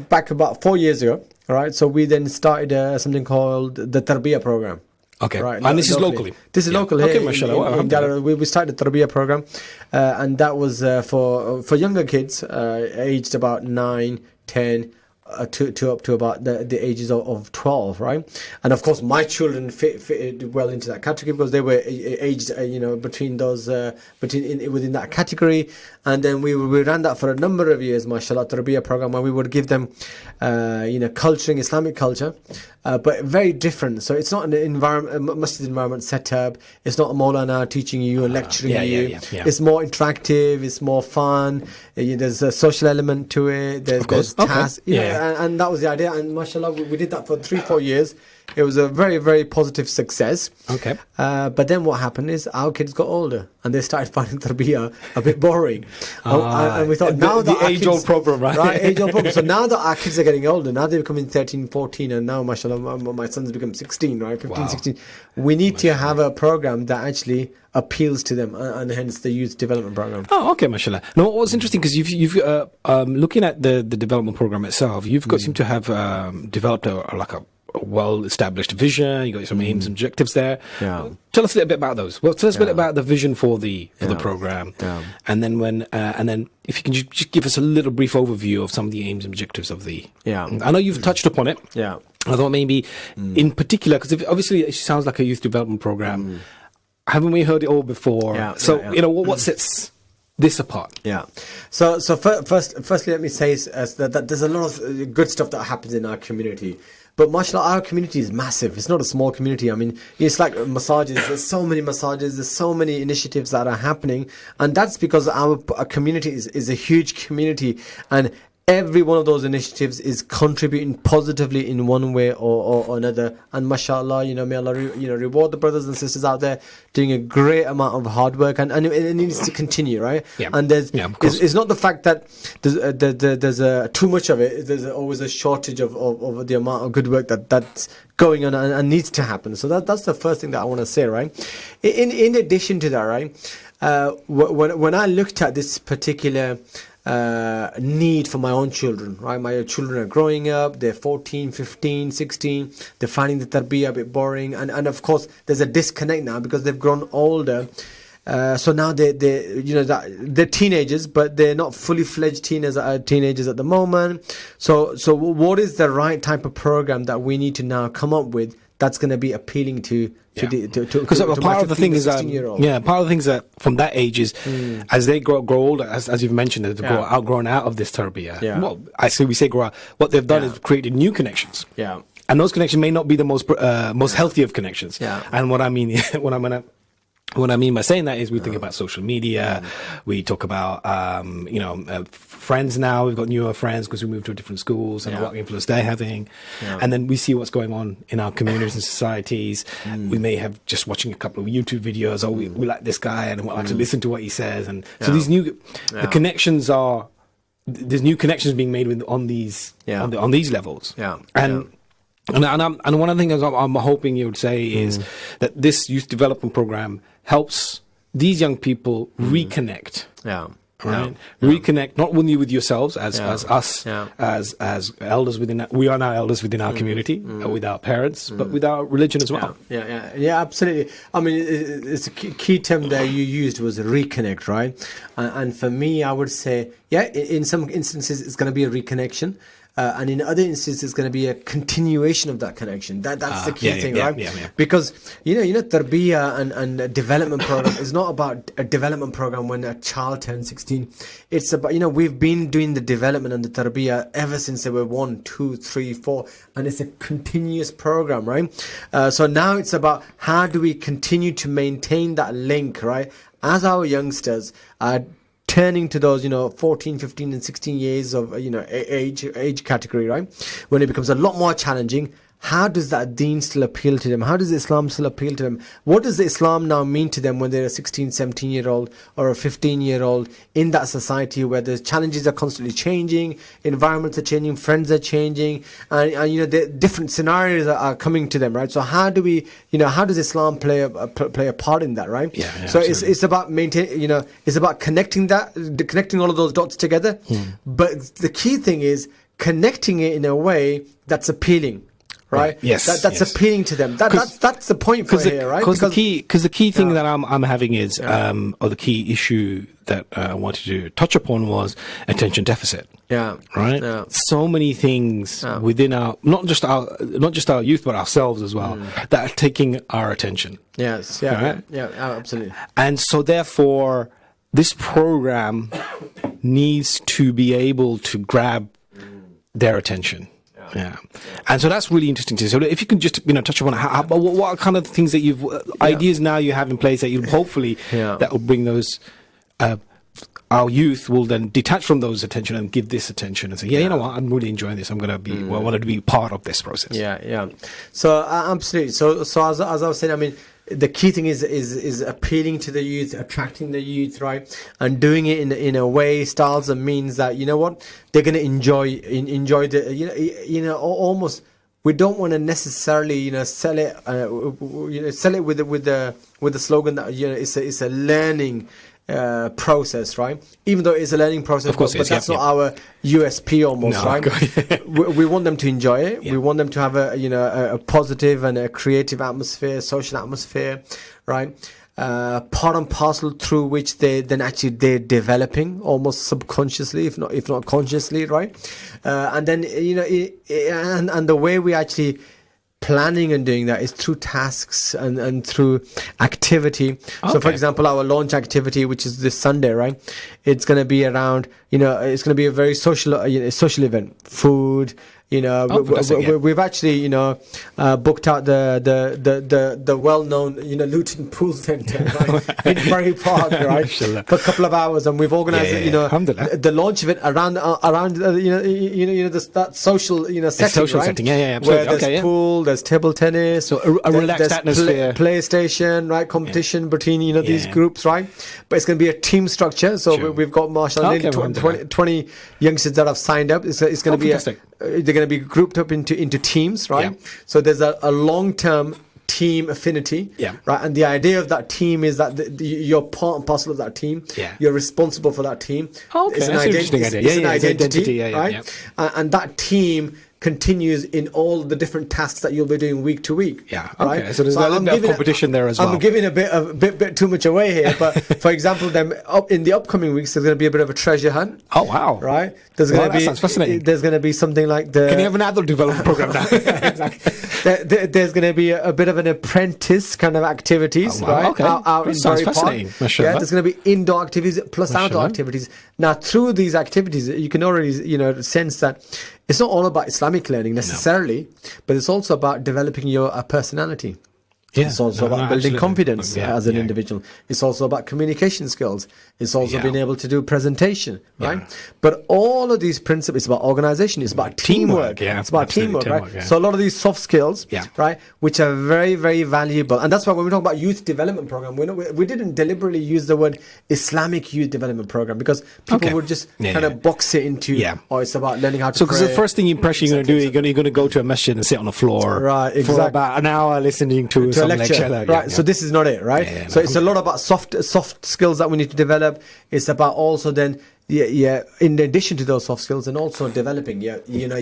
back about 4 years ago, all right? So we then started something called the Tarbiyah program. Okay, right, and this is locally? This is local here. Okay, mashallah. In Galera. We started the Tarbiyah program, and that was for younger kids, aged about 9, 10, to up to about the ages of 12, right? And of course my children fit well into that category because they were aged between those within that category. And then we ran that for a number of years, mashallah, Tarbiyah program, where we would give them culturing Islamic culture, but very different. So it's not an environment, masjid environment setup. It's not a Maulana teaching you and lecturing you. Yeah. It's more interactive, it's more fun. There's a social element to it. There's tasks. And that was the idea. And mashallah, we did that for 3-4 years. It was a very, very positive success. Okay. But then what happened is our kids got older and they started finding Tarbiyah a bit boring. And we thought, now that the age-old problem, right? Right, age-old problem. So now that our kids are getting older, now they're becoming 13, 14, and now, mashallah, my son's become 16, right? 15, 16. We need to have a program that actually appeals to them, and hence the youth development program. Oh, okay, mashallah. Now, what was interesting, because you've looking at the development program itself, you've got seem to have developed a well-established vision. You got some aims and objectives there. Yeah. Tell us a little bit about those. Well, tell us a bit about the vision for the program. Yeah. And then if you can just give us a little brief overview of some of the aims and objectives of the. Yeah. I know you've touched upon it. Yeah. I thought maybe in particular, because obviously it sounds like a youth development program. Haven't we heard it all before? Yeah. So what sets this apart? Yeah. So firstly, let me say that there's a lot of good stuff that happens in our community. But mashallah, our community is massive. It's not a small community. I mean, it's like massages. There's so many massages. There's so many initiatives that are happening. And that's because our community is a huge community. And every one of those initiatives is contributing positively in one way or another. And mashallah, may Allah reward the brothers and sisters out there doing a great amount of hard work, and it needs to continue, right? Yeah. And it's not the fact that there's too much of it. There's always a shortage of the amount of good work that's going on and needs to happen. So that's the first thing that I want to say, right? In addition to that, right, when I looked at this particular need for my own children, right? My children are growing up, they're 14, 15, 16, they're finding the tarbiyah a bit boring, and of course there's a disconnect now because they've grown older. So now they're teenagers, but they're not fully fledged teenagers at the moment. So what is the right type of program that we need to now come up with that's going to be appealing to because part of the thing is part of the things that from that age is as they grow older, as you've mentioned, they've outgrown out of this tarbiyah. Yeah. Well, we say grow out. What they've done is created new connections. Yeah. And those connections may not be the most healthy of connections. Yeah. And what I mean by saying that is we think about social media, we talk about, friends now. We've got newer friends because we moved to different schools and what influence they're having. Yeah. And then we see what's going on in our communities and societies. We may have just watching a couple of YouTube videos. Oh, we like this guy and we like to listen to what he says. And so these the connections there's new connections being made on these levels. Yeah. And one of the things I'm hoping you would say is that this youth development program helps these young people reconnect. Yeah. Right? Yeah. Reconnect not only with yourselves as us as elders within we are now elders within our community, with our parents, but with our religion as well. Yeah, absolutely. I mean, it's a key term that you used was reconnect, right? And for me, I would say, in some instances it's going to be a reconnection. And in other instances, it's going to be a continuation of that connection. That's the key thing, right? Yeah. Because tarbiyah and a development program is not about a development program when a child turns 16. It's about we've been doing the development and the tarbiyah ever since they were 1, 2, 3, 4, and it's a continuous program, right? So now it's about how do we continue to maintain that link, right? As our youngsters are turning to those 14, 15 and 16 years of age category, right, when it becomes a lot more challenging, how does that deen still appeal to them? How does Islam still appeal to them? What does Islam now mean to them when they're a 16, 17-year-old or a 15-year-old in that society where the challenges are constantly changing, environments are changing, friends are changing, and the different scenarios are coming to them, right? So how do we, how does Islam play a part in that, right? Yeah, so it's about it's about connecting all of those dots together. But the key thing is connecting it in a way that's appealing. Right. Yes. That's appealing to them. That's the point for here, right? Because the key thing that I'm having is, or the key issue that I wanted to touch upon was attention deficit. Yeah. Right. Yeah. So many things within not just our youth, but ourselves as well, that are taking our attention. Yes. Yeah. Right? Yeah. Absolutely. And so, therefore, this program needs to be able to grab their attention. Yeah, and so that's really interesting too. So if you can just touch upon what kind of things that ideas now you have in place that you hopefully that will bring those our youth will then detach from those attention and give this attention and say, you know what, I'm really enjoying this. I'm going to be I wanted to be part of this process. Yeah. So absolutely. So as I was saying, I mean, the key thing is appealing to the youth, attracting the youth, right, and doing it in a way, styles and means that they're going to enjoy the almost. We don't want to necessarily sell it with the slogan that it's a learning process, right? Even though it's a learning process, of course, but that's not our USP almost, right? we want them to enjoy it. We want them to have a positive and a creative atmosphere, social atmosphere, right? Part and parcel through which they're developing almost subconsciously, if not consciously, right? And then and the way we actually planning and doing that is through tasks and through activity. Okay. So for example, our launch activity, which is this Sunday, right? It's going to be around, it's going to be a very social event, food, we've actually, booked out the well-known, Luton Pool Centre, right? in Murray Park, right? For a couple of hours, and we've organised, the launch of it around, that social, setting, social right? setting, absolutely. Where there's pool, there's table tennis, so a relaxed atmosphere, PlayStation, right? Competition between these groups, right? But it's going to be a team structure. So we've got 20 youngsters that have signed up. It's going to be they're going to be grouped up into teams, right? Yeah. So there's a long-term team affinity, right? And the idea of that team is that you're part and parcel of that team. Yeah. You're responsible for that team. Okay, it's an identity, right? And that team continues in all the different tasks that you'll be doing week to week. Yeah. Okay. Right? So there's a little bit of competition there as well. I'm giving a bit too much away here, but for example, in the upcoming weeks, there's going to be a bit of a treasure hunt. Oh wow! Right? There's going to be. That sounds fascinating. There's going to be something like the. Can you have an adult development program now? Exactly. There's going to be a bit of an apprentice kind of activities, right? Okay. Out in Murray Park. Yeah. There's going to be indoor activities plus outdoor activities. Now, through these activities, you can already sense that it's not all about Islamic learning necessarily, but it's also about developing your personality. Yeah, it's also about building confidence as an individual. It's also about communication skills. It's also being able to do presentation, right? But all of these principles, it's about organization, it's about teamwork. It's about teamwork, right? Yeah. So a lot of these soft skills, right, which are very, very valuable. And that's why when we talk about youth development program, we didn't deliberately use the word Islamic youth development program because people would just kind of box it into, it's about learning how to pray. So because the first thing impression you're going to do, you're going to go to a masjid and sit on the floor for about an hour listening to some lecture. Right, so this is not it, right? So it's a lot about soft skills that we need to develop. It's about also then, in addition to those soft skills, and also developing your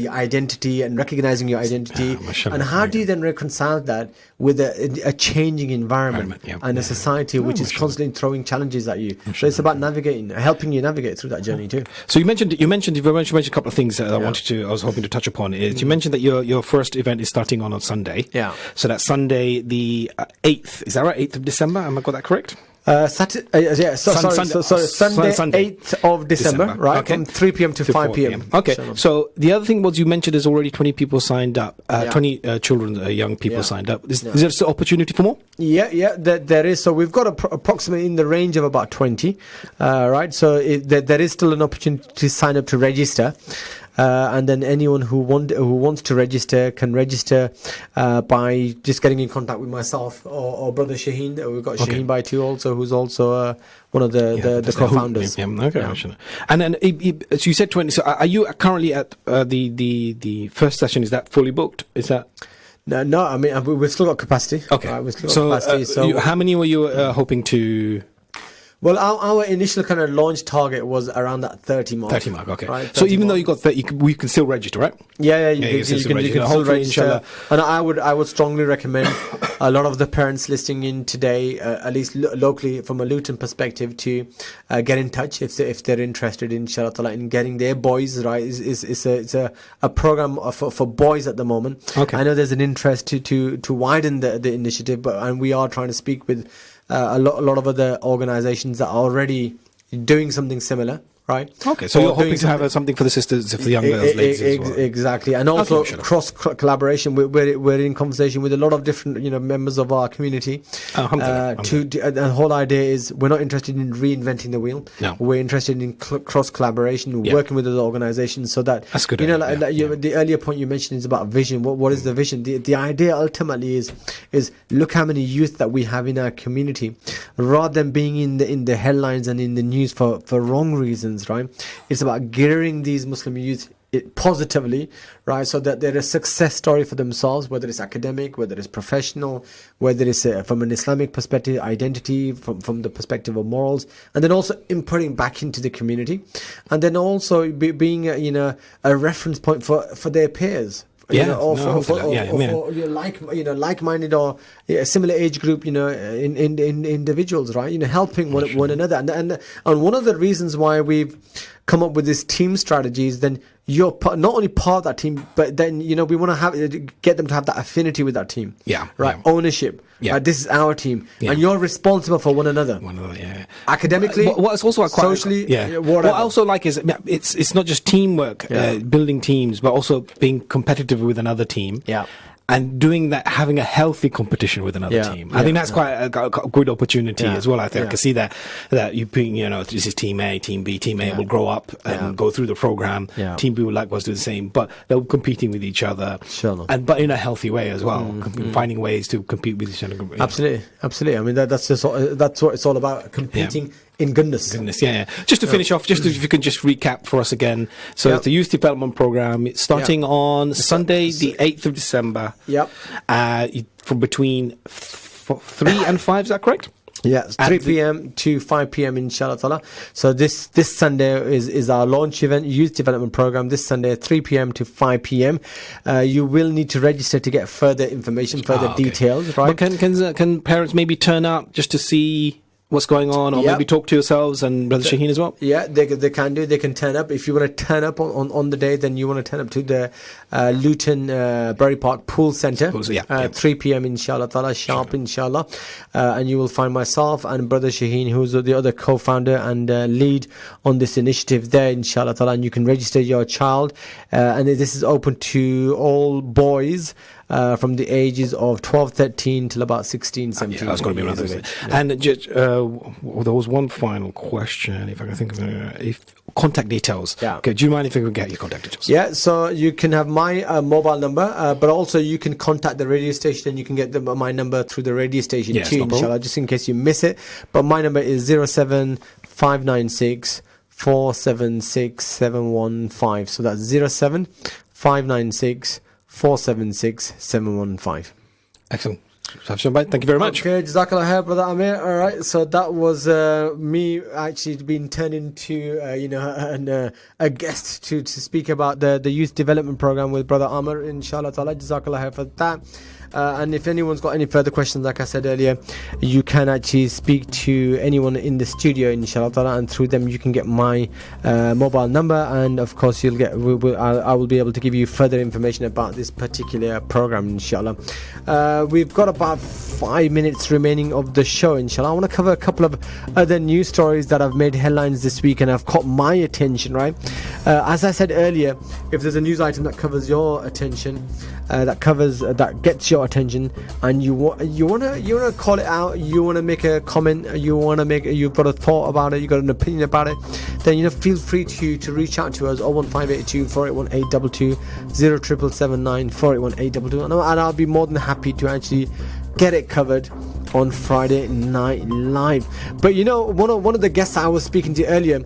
identity and recognizing your identity. And how do you then reconcile that with a changing environment and a society which is constantly throwing challenges at you? So it's about helping you navigate through that journey too. So you mentioned a couple of things that I was hoping to touch upon. Is you mentioned that your first event is starting on Sunday. Yeah. So that's Sunday the 8th. Is that right? 8th of December. Am I got that correct? Sunday 8th of December, right? Okay. From 3 p.m. to 5 p.m. Okay. So the other thing was you mentioned there's already 20 people signed up, 20 children, young people signed up. Is there still opportunity for more? Yeah, there is. So we've got approximately in the range of about 20, right? So there is still an opportunity to sign up to register. and then anyone who wants to register can register by just getting in contact with myself or brother Shaheen. We've got Shaheen Bhai too, also, who's also one of the co-founders. And then so you said 20. So are you currently at the first session? Is that fully booked? Is that? No. I mean, we've still got capacity. Okay. We've still got capacity. So how many were you hoping to? Well, our initial kind of launch target was around that 30 mark. 30 mark, okay. Right, so even though you got 30, we can still register, right? Yeah, you can still register. And I would strongly recommend a lot of the parents listening in today, at least locally from a Luton perspective, to get in touch if they're interested, inshallah, in getting their boys, right? It's a program for boys at the moment. Okay. I know there's an interest to widen the initiative, and we are trying to speak with a lot of other organizations that are already doing something similar, right? Okay, so you're hoping to have something for the sisters, for the young girls, ladies as well. Exactly, and also cross collaboration. We're in conversation with a lot of different members of our community. The whole idea is we're not interested in reinventing the wheel. No. We're interested in cross collaboration, working with other organizations, so that that's good. The earlier point you mentioned is about vision. What is the vision? The idea ultimately is look how many youth that we have in our community, rather than being in the headlines and in the news for wrong reasons. Right, it's about gearing these Muslim youth positively, right, so that they're a success story for themselves, whether it's academic, whether it's professional, whether it's from an Islamic perspective, identity, from the perspective of morals, and then also inputting back into the community, and then also being a reference point for their peers. Like-minded or a similar age group, in individuals, right? Helping one another, and one of the reasons why we've come up with this team strategy is then you're not only part of that team, but then we want to get them to have that affinity with that team. Ownership. This is our team, and you're responsible for one another. Academically, what's also quite socially, what I also like is it's not just teamwork, building teams, but also being competitive with another team. And doing that, having a healthy competition with another team. I think that's quite a good opportunity as well. I think I can see that you being, this is team A, team B. Team A will grow up and go through the program. Team B will likewise do the same, but they're competing with each other, but in a healthy way as well. Finding ways to compete with each other. Absolutely. I mean, that's what it's all about. Competing. In goodness. Just to finish off, if you can just recap for us again. So it's the Youth Development Program. It's starting on Sunday, the 8th of December. From between 3 and 5, is that correct? Yeah, 3 p.m. to 5 p.m. inshallah ta'ala. So this Sunday is our launch event, Youth Development Program. This Sunday, 3 p.m. to 5 p.m. You will need to register to get further information, further details, right? But can parents maybe turn up just to see what's going on, or maybe talk to yourselves and Brother Shaheen as well? Yeah, they can do. They can turn up. If you want to turn up on the day, then you want to turn up to the Luton Bury Park Pool Centre, 3 p.m. inshallah ta'ala, sharp inshallah. And you will find myself and Brother Shaheen, who's the other co-founder and lead on this initiative there, inshallah ta'ala. And you can register your child. And this is open to all boys from the ages of 12, 13 till about 16, 17. That's going to be around those. And just, there was one final question, if I can think of it. Contact details. Okay, do you mind if I can get your contact details? Yeah, so you can have my mobile number, but also you can contact the radio station, and you can get my number through the radio station too, inshallah, just in case you miss it. But my number is 07596 476 715. So that's 07596 476 715. Excellent. Thank you very much. Okay, Jazakallah khair, Brother Amir. All right, so that was me actually being turned into a guest to speak about the Youth Development Program with Brother Amir, inshallah ta'ala. Jazakallah khair for that. And if anyone's got any further questions, like I said earlier, you can actually speak to anyone in the studio, inshallah ta'ala, and through them you can get my mobile number, and of course you'll get I will be able to give you further information about this particular program, inshallah. We've got about 5 minutes remaining of the show, inshallah. I want to cover a couple of other news stories that have made headlines this week and have caught my attention, right? As I said earlier, if there's a news item that covers your attention, that gets your your attention, and you wanna call it out, you wanna make a comment, you've got a thought about it, you got an opinion about it, then feel free to reach out to us 01582 481 822 0779 481 822, and I'll be more than happy to actually get it covered on Friday Night Live. But one of the guests I was speaking to earlier,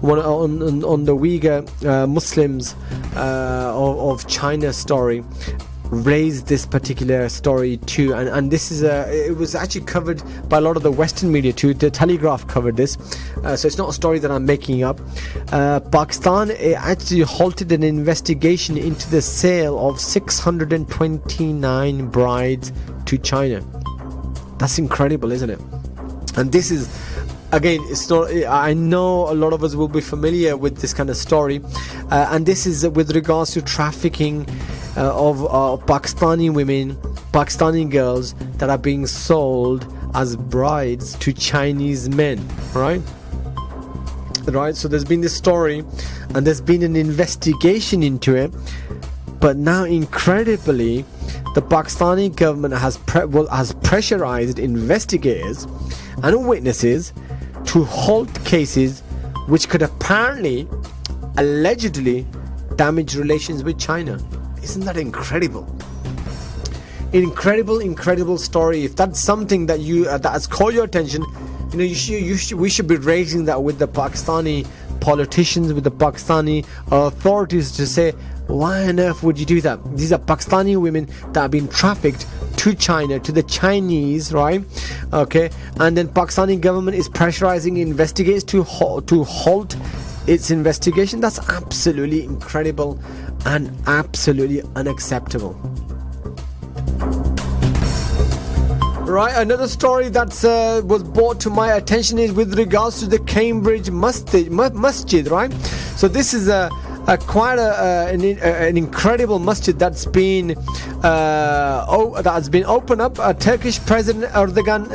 on the Uyghur Muslims of China story, raised this particular story too, and this is it was actually covered by a lot of the Western media too. The Telegraph covered this, so it's not a story that I'm making up. Pakistan actually halted an investigation into the sale of 629 brides to China. That's incredible, isn't it? And this is, again, it's not, I know a lot of us will be familiar with this kind of story, and this is with regards to trafficking of Pakistani women, Pakistani girls that are being sold as brides to Chinese men, right? So there's been this story, and there's been an investigation into it, but now, incredibly, the Pakistani government has pressurized investigators and witnesses to halt cases which could allegedly damage relations with China. Isn't that incredible? Incredible story. If that's something that that has caught your attention, we should be raising that with the Pakistani politicians, with the Pakistani authorities, to say, why on earth would you do that? These are Pakistani women that have been trafficked to China, to the Chinese, right? Okay, and then Pakistani government is pressurizing investigators to halt its investigation. That's absolutely incredible and absolutely unacceptable. Right, another story that was brought to my attention is with regards to the Cambridge Masjid, right? So this is quite an incredible masjid that's been opened up. Turkish President Erdogan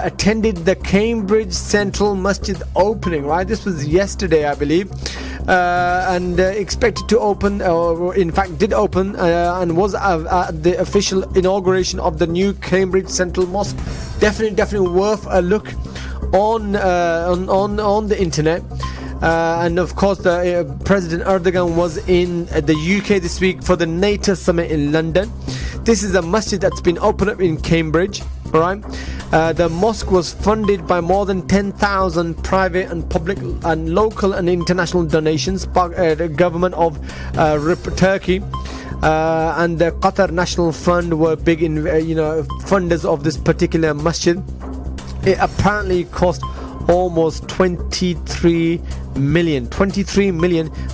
attended the Cambridge Central Masjid opening, right? This was yesterday, I believe, and expected to open, or in fact did open, and was at the official inauguration of the new Cambridge Central Mosque. Definitely worth a look on the internet. And of course, the President Erdogan was in the UK this week for the NATO summit in London. This is a masjid that's been opened up in Cambridge, right? The mosque was funded by more than 10,000 private and public and local and international donations by the government of Turkey. And the Qatar National Fund were big funders of this particular masjid. It apparently cost almost 23 million,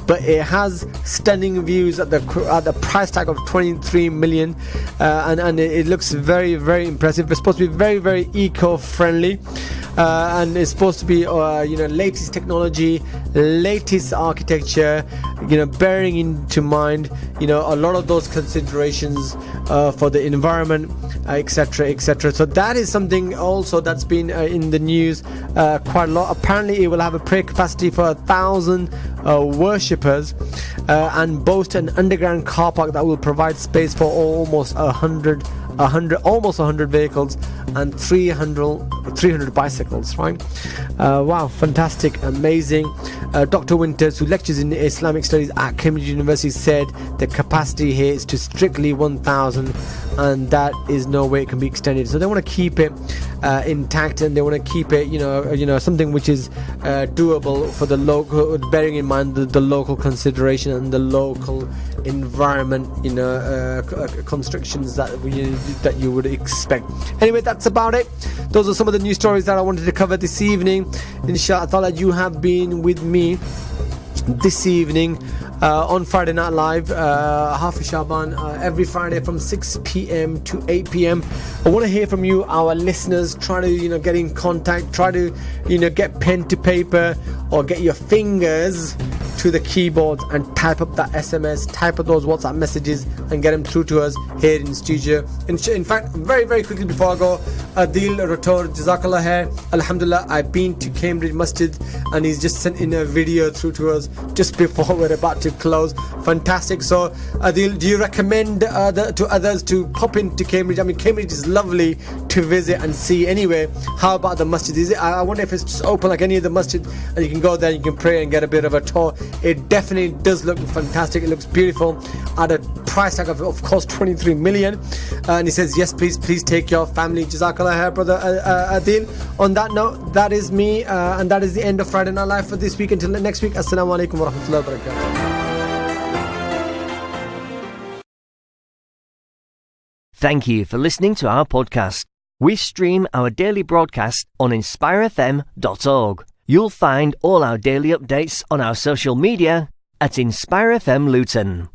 but it has stunning views at the price tag of 23 million, and it looks very, very impressive. It's supposed to be very, very eco-friendly, and it's supposed to be latest technology, latest architecture, bearing into mind a lot of those considerations for the environment, etc. So that is something also that's been in the news quite a lot. Apparently it will have a prayer capacity for 1,000 worshippers, and boast an underground car park that will provide space for almost 100 vehicles and 300 bicycles, right? Wow, fantastic, amazing. Dr. Winters, who lectures in Islamic Studies at Cambridge University, said the capacity here is to strictly 1,000, and that is no way it can be extended. So they want to keep it intact, and they want to keep it, something which is doable for the local, bearing in mind the local consideration and the local environment, constrictions that you would expect. Anyway, that's about it. Those are some of the news stories that I wanted to cover this evening. Inshallah ta'ala, you have been with me this evening on Friday Night Live, Hafiz Sha'ban, every Friday from 6 p.m. to 8 p.m. I want to hear from you, our listeners. Try to get in contact, try to get pen to paper, or get your fingers to the keyboard and type up that SMS, type up those WhatsApp messages and get them through to us here in studio. In fact, very, very quickly before I go, Adil Rator, Jazakallah Hai, Alhamdulillah, I've been to Cambridge Masjid and he's just sent in a video through to us just before we're about to close. Fantastic. So, Adil, do you recommend to others to pop into Cambridge? I mean, Cambridge is lovely to visit and see anyway. How about the masjid? Is it? I wonder if it's just open like any of the masjid and you can go there, you can pray and get a bit of a tour. It definitely does look fantastic. It looks beautiful at a price tag of course 23 million. And he says, yes, please take your family. Jazakallah khair, brother Adil. On that note, that is me and that is the end of Friday Night Live for this week. Until next week, Assalamu alaikum wa rahmatullahi wa barakatuh. Thank you for listening to our podcast. We stream our daily broadcast on inspirefm.org. You'll find all our daily updates on our social media at Inspire FM Luton.